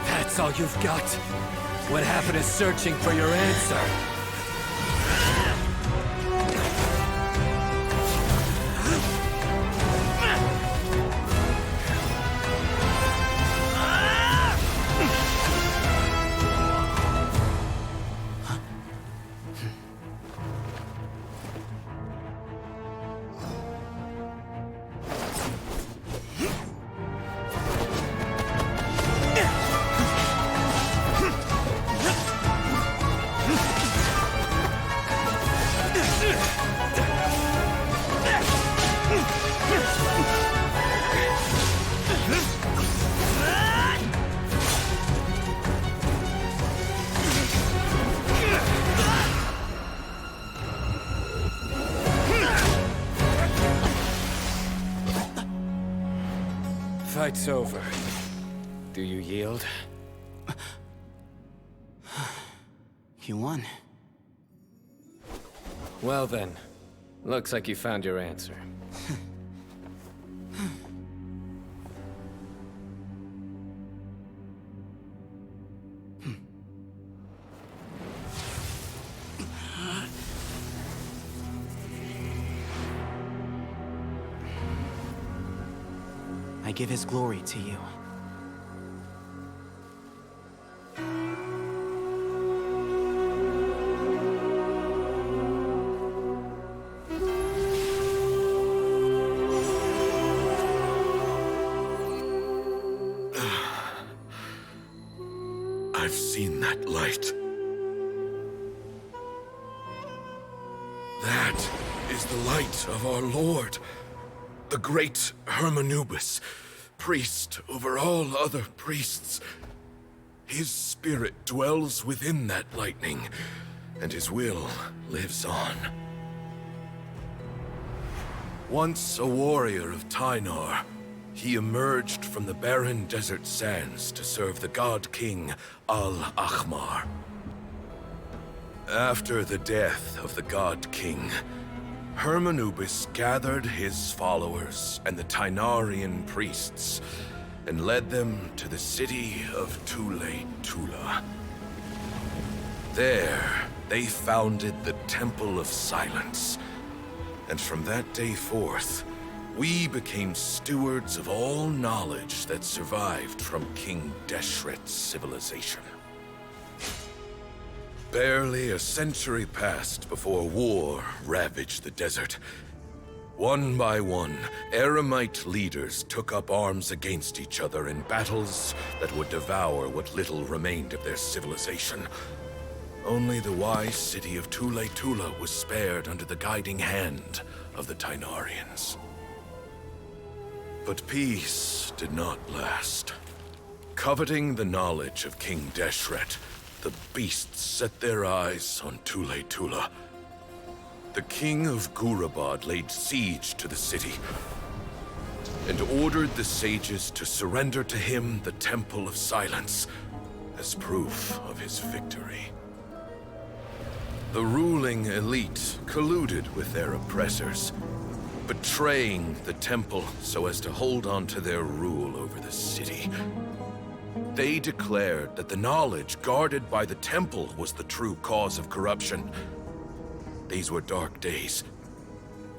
That's all you've got? What happened to searching for your answer? fight's over. Do you yield? You won. Well then, looks like you found your answer. I give his glory to you. I've seen that light. That is the light of our Lord, the great Hermanubis, priest over all other priests. His spirit dwells within that lightning, and his will lives on. Once a warrior of Tynar, he emerged from the barren desert sands to serve the god king Al-Ahmar. After the death of the god king, Hermanubis gathered his followers and the Tynarian priests and led them to the city of Tule-Tula. There, they founded the Temple of Silence, and from that day forth, we became stewards of all knowledge that survived from King Deshret's civilization. Barely a century passed before war ravaged the desert. One by one, Eremite leaders took up arms against each other in battles that would devour what little remained of their civilization. Only the wise city of Tule-Tula was spared under the guiding hand of the Tynarians. But peace did not last. Coveting the knowledge of King Deshret, the beasts set their eyes on Tule-Tula. The king of Gurabad laid siege to the city and ordered the sages to surrender to him the Temple of Silence as proof of his victory. The ruling elite colluded with their oppressors, betraying the temple so as to hold on to their rule over the city. They declared that the knowledge guarded by the temple was the true cause of corruption. These were dark days,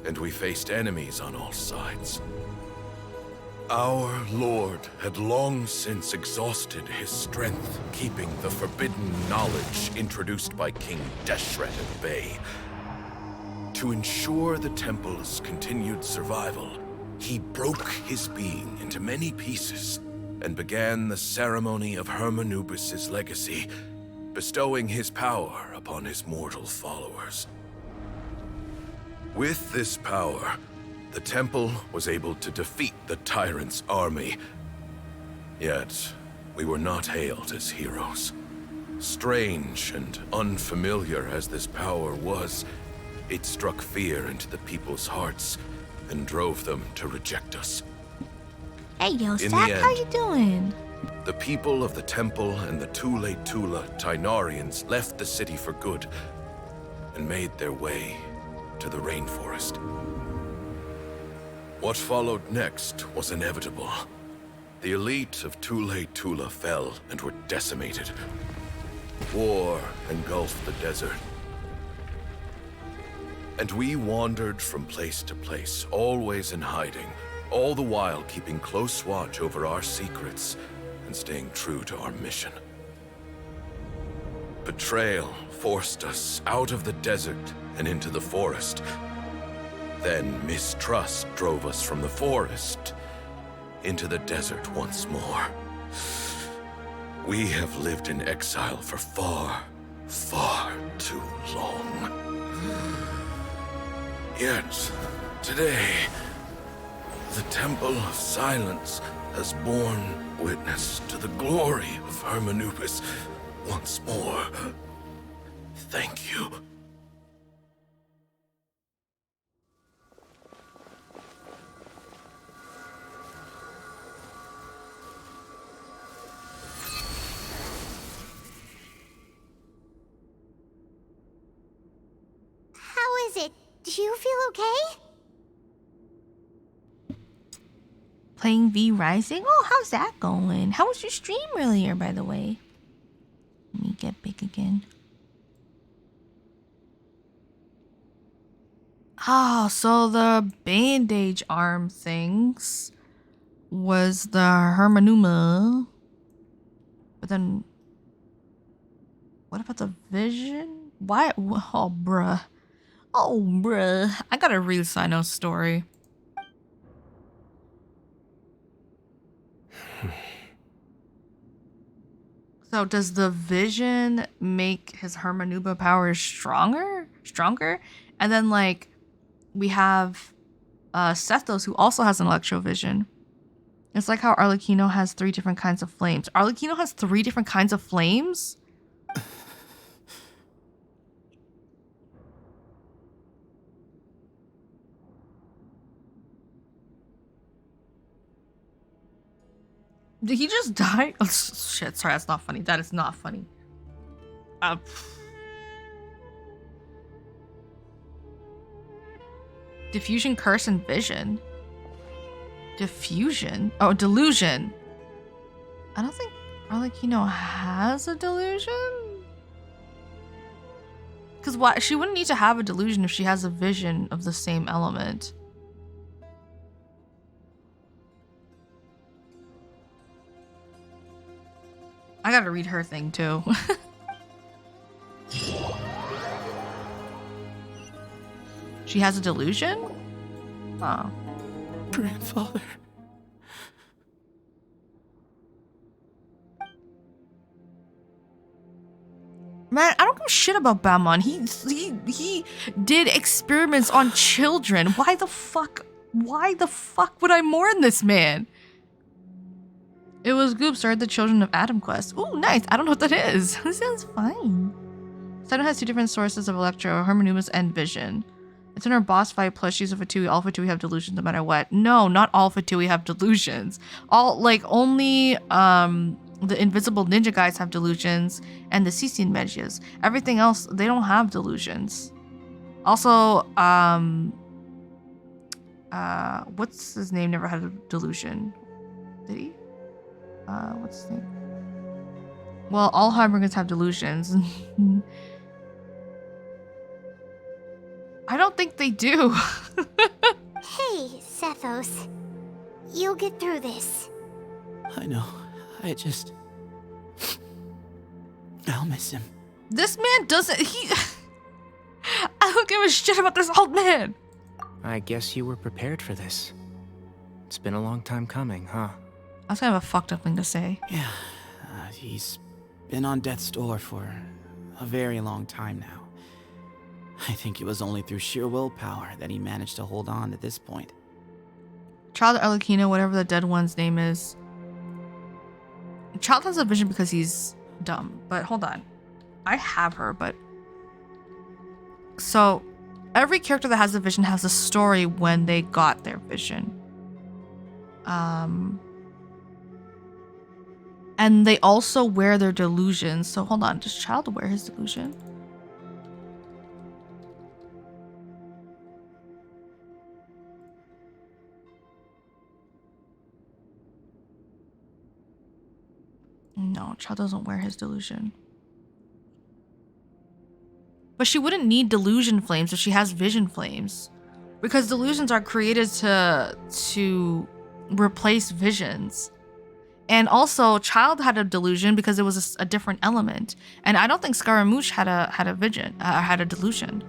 and we faced enemies on all sides. Our Lord had long since exhausted his strength, keeping the forbidden knowledge introduced by King Deshret at bay. To ensure the temple's continued survival, he broke his being into many pieces and began the ceremony of Hermanubis' legacy, bestowing his power upon his mortal followers. With this power, the temple was able to defeat the tyrant's army. Yet, we were not hailed as heroes. Strange and unfamiliar as this power was, it struck fear into the people's hearts and drove them to reject us. Hey, yo, In Zach, the how end, you doing? the people of the temple and the Tule-Tula Tynarians left the city for good and made their way to the rainforest. What followed next was inevitable. The elite of Tule-Tula fell and were decimated. War engulfed the desert. And we wandered from place to place, always in hiding, all the while keeping close watch over our secrets and staying true to our mission. Betrayal forced us out of the desert and into the forest. Then mistrust drove us from the forest into the desert once more. We have lived in exile for far, far too long. Yet, today, the Temple of Silence has borne witness to the glory of Hermanubis once more. Thank you. you feel okay? Playing V Rising? Oh, how's that going? How was your stream earlier, by the way? Let me get big again. Oh, so the bandage arm things was the Hermanuma. But then, what about the vision? Why? Oh, bruh. Oh, bruh. I gotta read Cyno's story. So does the vision make his Hermanuba powers stronger? And then like we have Sethos who also has an electrovision. It's like how Arlecchino has 3 different kinds of flames. Arlecchino has 3 different kinds of flames? Did he just die? Oh, shit, sorry, that's not funny. That is not funny. Diffusion, curse, and vision. Diffusion? Oh, delusion. I don't think Arlecchino has a delusion. Because why? She wouldn't need to have a delusion if she has a vision of the same element. I gotta read her thing too. She has a delusion? Oh. Grandfather. Man, I don't give a shit about Bamon. He did experiments on children. Why the fuck would I mourn this man? It was Goop started the Children of Adam quest. Ooh, nice. I don't know what that is. That sounds fine. Cyno has 2 different sources of Electro, Hermanumas and Vision. It's in our boss fight plushies of Fatui. All Fatui have delusions no matter what. No, not all Fatui have delusions. Only the invisible ninja guys have delusions and the Cician Megias. Everything else, they don't have delusions. Also, what's his name never had a delusion. Did he? What's his name? Well, all Heimergans have delusions. I don't think they do. Hey, Sethos. You'll get through this. I know. I'll miss him. This man doesn't. I don't give a shit about this old man. I guess you were prepared for this. It's been a long time coming, huh? That's kind of a fucked up thing to say. Yeah, he's been on death's door for a very long time now. I think it was only through sheer willpower that he managed to hold on to this point. Child Arlecchino, whatever the dead one's name is. Child has a vision because he's dumb. But hold on. I have her, but... So, every character that has a vision has a story when they got their vision. And they also wear their delusions. So hold on, does Child wear his delusion? No, Child doesn't wear his delusion. But she wouldn't need delusion flames if she has vision flames. Because delusions are created to replace visions. And also, Child had a delusion because it was a different element. And I don't think Scaramouche had a vision, had a delusion.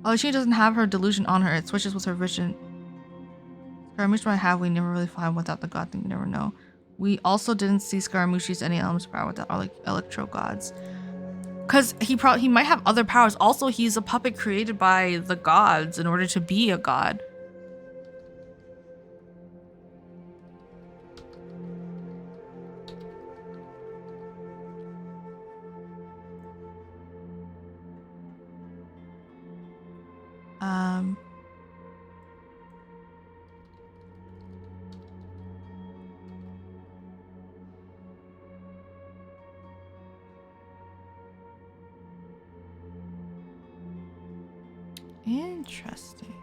Oh, she doesn't have her delusion on her. It switches with her vision. Scaramouche might have, we never really find without the god thing, we never know. We also didn't see Scaramouche's any elements power without our electro gods. Cause he might have other powers. Also, he's a puppet created by the gods in order to be a god. Interesting.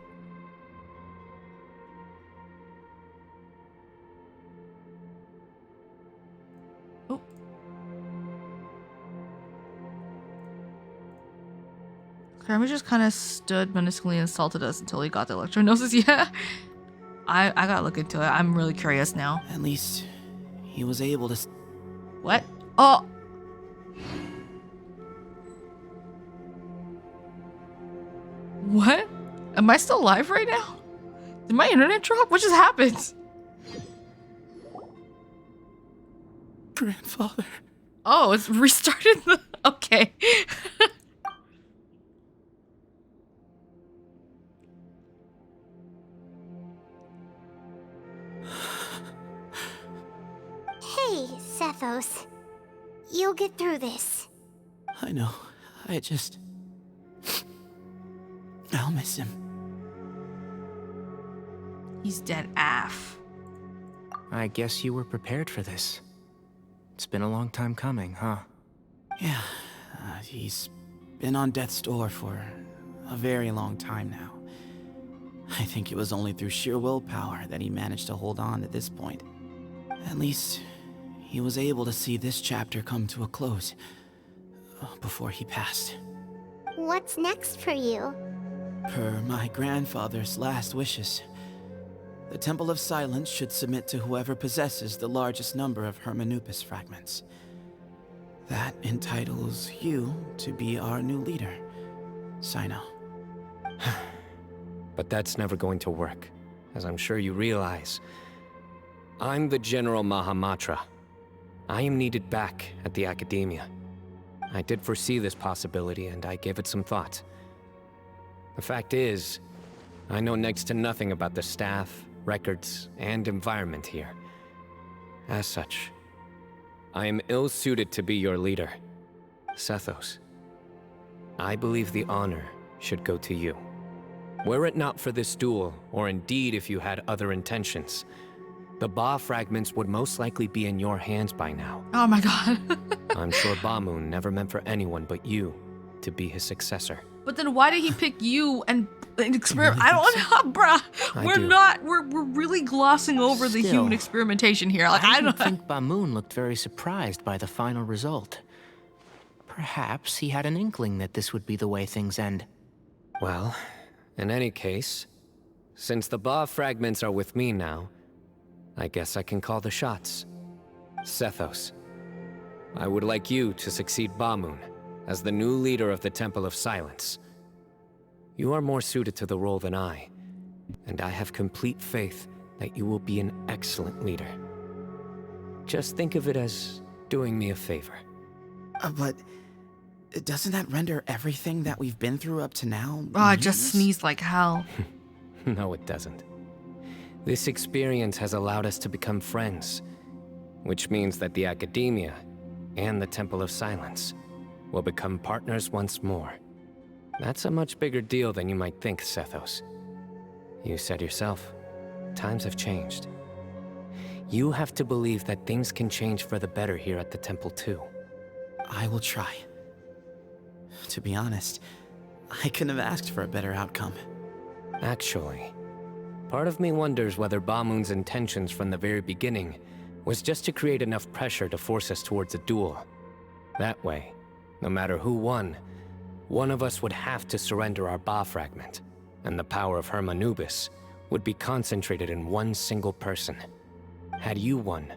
Oh. Kermit just kind of stood menacingly and insulted us until he got the electronosis. Yeah. I gotta look into it. I'm really curious now. At least he was able to. What? Oh. What? Am I still live right now? Did my internet drop? What just happened? Grandfather. Oh, it's restarted. Okay. Hey, Sethos. You'll get through this. I know. I'll miss him. He's dead AF. I guess you were prepared for this. It's been a long time coming, huh? Yeah, he's been on death's door for a very long time now. I think it was only through sheer willpower that he managed to hold on to this point. At least, he was able to see this chapter come to a close before he passed. What's next for you? Per my grandfather's last wishes, the Temple of Silence should submit to whoever possesses the largest number of Hermanupis fragments. That entitles you to be our new leader, Cyno. But that's never going to work, as I'm sure you realize. I'm the General Mahamatra. I am needed back at the Academia. I did foresee this possibility, and I gave it some thought. The fact is, I know next to nothing about the staff, records, and environment here. As such, I am ill-suited to be your leader. Sethos, I believe the honor should go to you. Were it not for this duel, or indeed if you had other intentions, the Ba fragments would most likely be in your hands by now. Oh my god. I'm sure Bamoon never meant for anyone but you to be his successor. But then why did he pick you and experiment? I don't know, bruh. We're really glossing over the human experimentation here. Like, I don't think Bamoon looked very surprised by the final result. Perhaps he had an inkling that this would be the way things end. Well, in any case, since the Ba fragments are with me now, I guess I can call the shots. Sethos, I would like you to succeed Bamoon as the new leader of the Temple of Silence. You are more suited to the role than I, and I have complete faith that you will be an excellent leader. Just think of it as doing me a favor. But doesn't that render everything that we've been through up to now Oh, I just sneezed like hell. No, it doesn't. This experience has allowed us to become friends, which means that the Academia and the Temple of Silence will become partners once more. That's a much bigger deal than you might think, Sethos. You said yourself, times have changed. You have to believe that things can change for the better here at the Temple too. I will try. To be honest, I couldn't have asked for a better outcome. Actually, part of me wonders whether Bamoon's intentions from the very beginning was just to create enough pressure to force us towards a duel. That way, no matter who won, one of us would have to surrender our Ba fragment, and the power of Hermanubis would be concentrated in one single person. Had you won,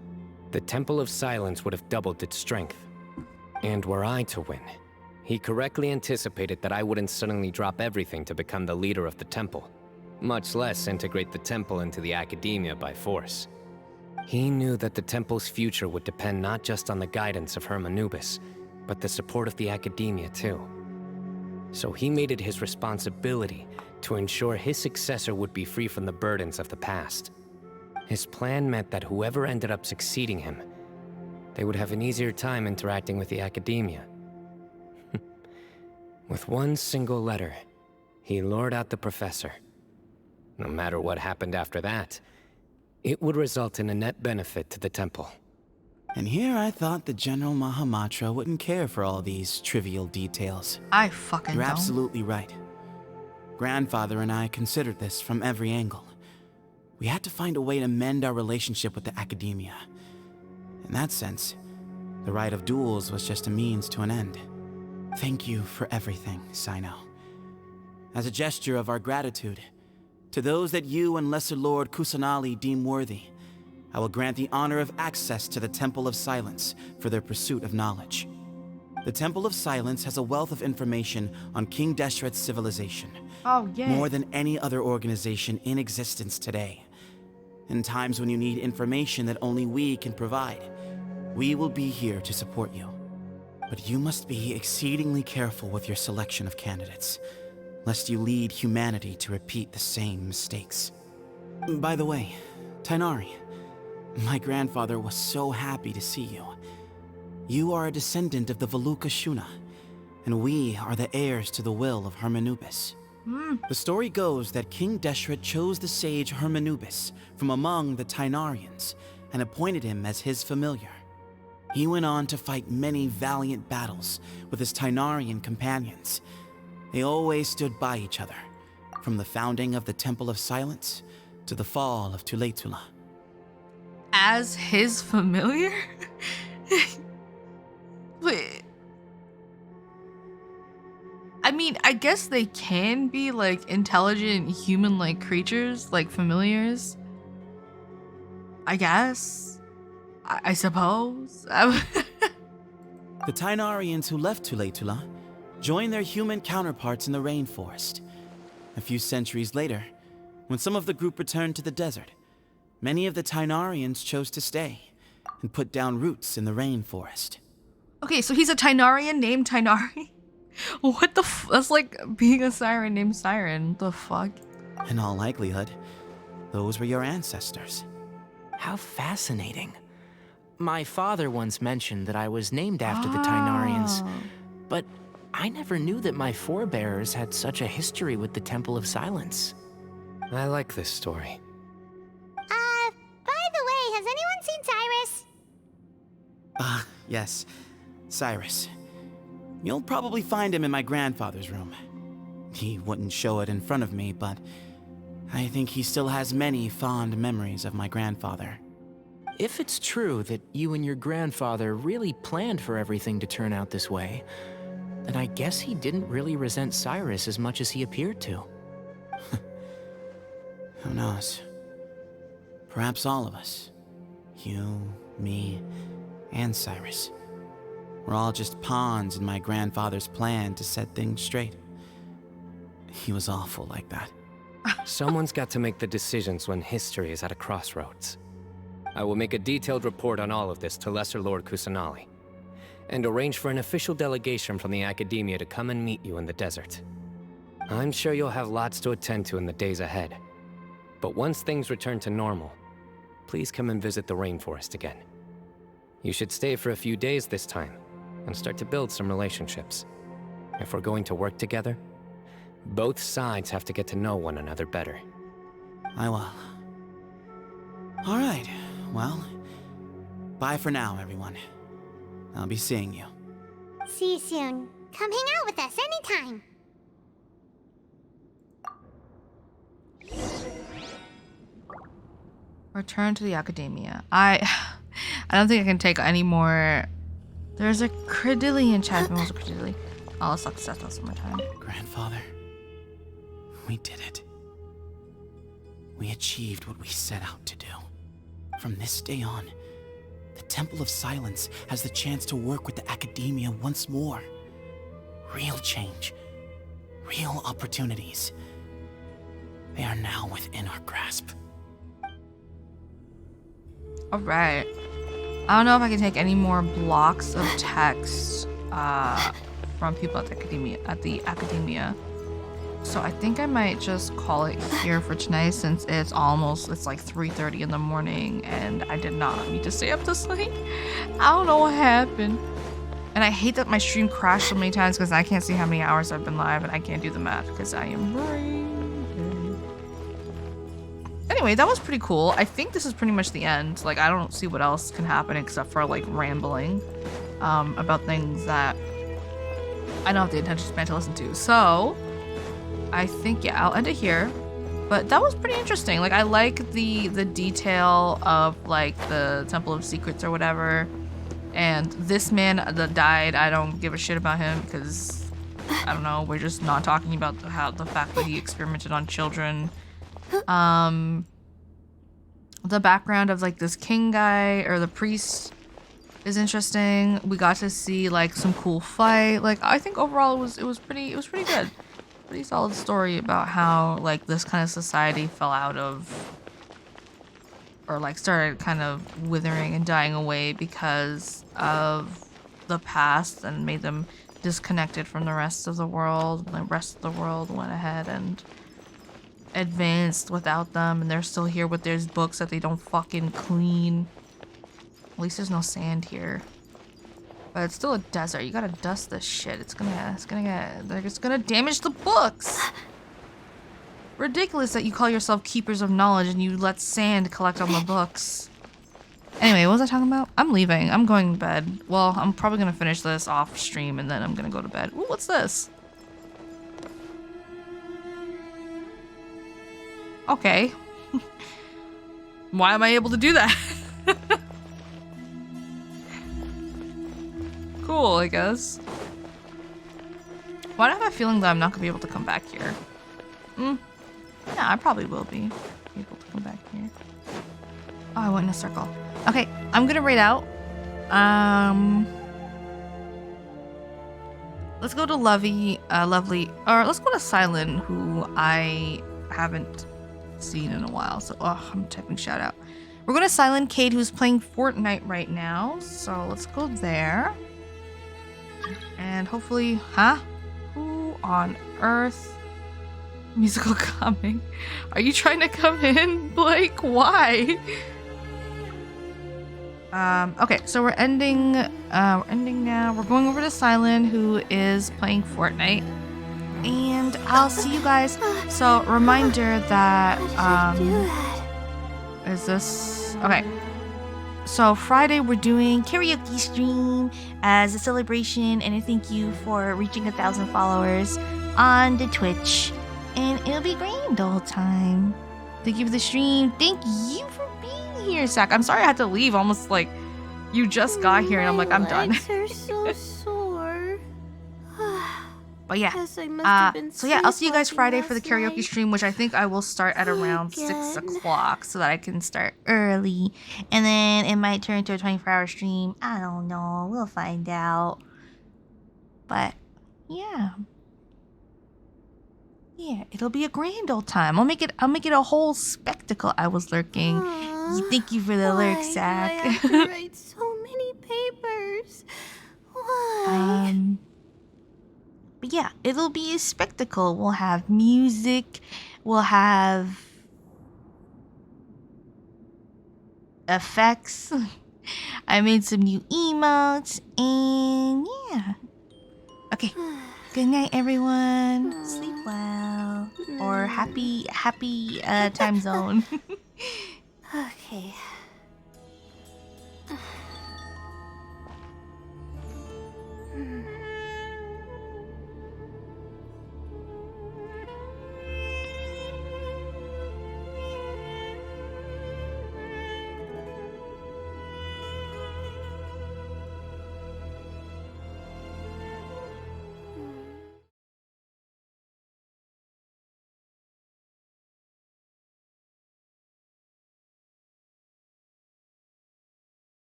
the Temple of Silence would have doubled its strength. And were I to win, he correctly anticipated that I wouldn't suddenly drop everything to become the leader of the temple, much less integrate the temple into the Academia by force. He knew that the temple's future would depend not just on the guidance of Hermanubis, but the support of the Academia too. So he made it his responsibility to ensure his successor would be free from the burdens of the past. His plan meant that whoever ended up succeeding him, they would have an easier time interacting with the Academia. With one single letter, He lured out the professor. No matter what happened after that, it would result in a net benefit to the temple. And here I thought the General Mahamatra wouldn't care for all these trivial details. I fucking You're don't. absolutely right. Grandfather and I considered this from every angle. We had to find a way to mend our relationship with the academia. In that sense, the right of duels was just a means to an end. Thank you for everything, Cyno. As a gesture of our gratitude, to those that you and Lesser Lord Kusanali deem worthy, I will grant the honor of access to the Temple of Silence for their pursuit of knowledge. The Temple of Silence has a wealth of information on King Deshret's civilization. Oh, yeah. More than any other organization in existence today. In times when you need information that only we can provide, we will be here to support you. But you must be exceedingly careful with your selection of candidates, lest you lead humanity to repeat the same mistakes. By the way, Tainari, my grandfather was so happy to see you. You are a descendant of the Veluca Shuna, and we are the heirs to the will of Hermanubis. The story goes that King Deshret chose the sage Hermanubis from among the Tainarians and appointed him as his familiar. He went on to fight many valiant battles with his Tainarian companions. They always stood by each other, from the founding of the Temple of Silence to the fall of Tuletula. As his familiar? Wait. I mean, I guess they can be like intelligent human-like creatures, like familiars. I guess. I suppose. The Tainarians who left Tuletula joined their human counterparts in the rainforest. A few centuries later, when some of the group returned to the desert, many of the Tainarians chose to stay and put down roots in the rainforest. Okay, so he's a Tainarian named Tainari? What the that's like being a siren named Siren. The fuck? In all likelihood, those were your ancestors. How fascinating. My father once mentioned that I was named after the Tainarians, but I never knew that my forebears had such a history with the Temple of Silence. I like this story. By the way, has anyone seen Cyrus? Yes, Cyrus. You'll probably find him in my grandfather's room. He wouldn't show it in front of me, but I think he still has many fond memories of my grandfather. If it's true that you and your grandfather really planned for everything to turn out this way, then I guess he didn't really resent Cyrus as much as he appeared to. Who knows? Perhaps all of us. You, me, and Cyrus. We're all just pawns in my grandfather's plan to set things straight. He was awful like that. Someone's got to make the decisions when history is at a crossroads. I will make a detailed report on all of this to Lesser Lord Kusanali, and arrange for an official delegation from the Academia to come and meet you in the desert. I'm sure you'll have lots to attend to in the days ahead. But once things return to normal, please come and visit the rainforest again. You should stay for a few days this time, and start to build some relationships. If we're going to work together, both sides have to get to know one another better. I will. All right, well, bye for now, everyone. I'll be seeing you. See you soon. Come hang out with us anytime. Return to the Academia. I don't think I can take any more. There's a Credillion chat. Also Credillion. Oh, let's success that some more time. Grandfather, we did it. We achieved what we set out to do. From this day on, the Temple of Silence has the chance to work with the Academia once more. Real change. Real opportunities. They are now within our grasp. Alright. I don't know if I can take any more blocks of text from people at the Academia. So I think I might just call it here for tonight, since it's like 3:30 in the morning and I did not need to stay up this late. I don't know what happened. And I hate that my stream crashed so many times because I can't see how many hours I've been live and I can't do the math because I am brain dead. Anyway, that was pretty cool. I think this is pretty much the end. Like, I don't see what else can happen except for, like, rambling about things that I don't have the attention span to listen to. So, I think, yeah, I'll end it here. But that was pretty interesting. Like, I like the detail of, like, the Temple of Secrets or whatever. And this man that died, I don't give a shit about him because, I don't know, we're just not talking about the fact that he experimented on children. The background of, like, this king guy, or the priest, is interesting. We got to see, like, some cool fight. Like, I think overall it was pretty good. Pretty solid story about how, like, this kind of society fell out of, or like started kind of withering and dying away because of the past and made them disconnected from the rest of the world. The rest of the world went ahead and advanced without them, and they're still here with their books that they don't fucking clean. At least there's no sand here. But it's still a desert. You gotta dust this shit. It's gonna damage the books. Ridiculous that you call yourself keepers of knowledge and you let sand collect on the books. Anyway, what was I talking about? I'm leaving. I'm going to bed. Well, I'm probably gonna finish this off stream and then I'm gonna go to bed. Ooh, what's this? Okay. Why am I able to do that? Cool, I guess. Why do I have a feeling that I'm not gonna be able to come back here? Yeah, I probably will be able to come back here. Oh, I went in a circle. Okay, I'm gonna raid out. Let's go to Lovely, or let's go to Silent, who I haven't seen in a while. So, I'm typing shout out. We're going to Silent Cade, who's playing Fortnite right now. So let's go there. And hopefully, who on earth? Musical coming. Are you trying to come in, Blake? Why? Okay, so we're ending now. We're going over to Silent, who is playing Fortnite. And I'll see you guys. So, reminder that, is this? Okay. So, Friday we're doing karaoke stream as a celebration and a thank you for reaching 1,000 followers on the Twitch. And it'll be grand all time. Thank you for the stream. Thank you for being here, Zach. I'm sorry I had to leave almost like you just got here and I'm like, I'm done. Legs are so sore. But yeah, so yeah, I'll see you guys Friday for the karaoke stream, which I think I will start at around 6 o'clock so that I can start early. And then it might turn into a 24-hour stream. I don't know. We'll find out. But yeah. Yeah, it'll be a grand old time. I'll make it a whole spectacle. I was lurking. Thank you for the lurk, Zach. I have to write so many papers. Why? But yeah, it'll be a spectacle. We'll have music. We'll have effects. I made some new emotes, and yeah. Okay. Good night, everyone. Sleep well. Or happy time zone. Okay.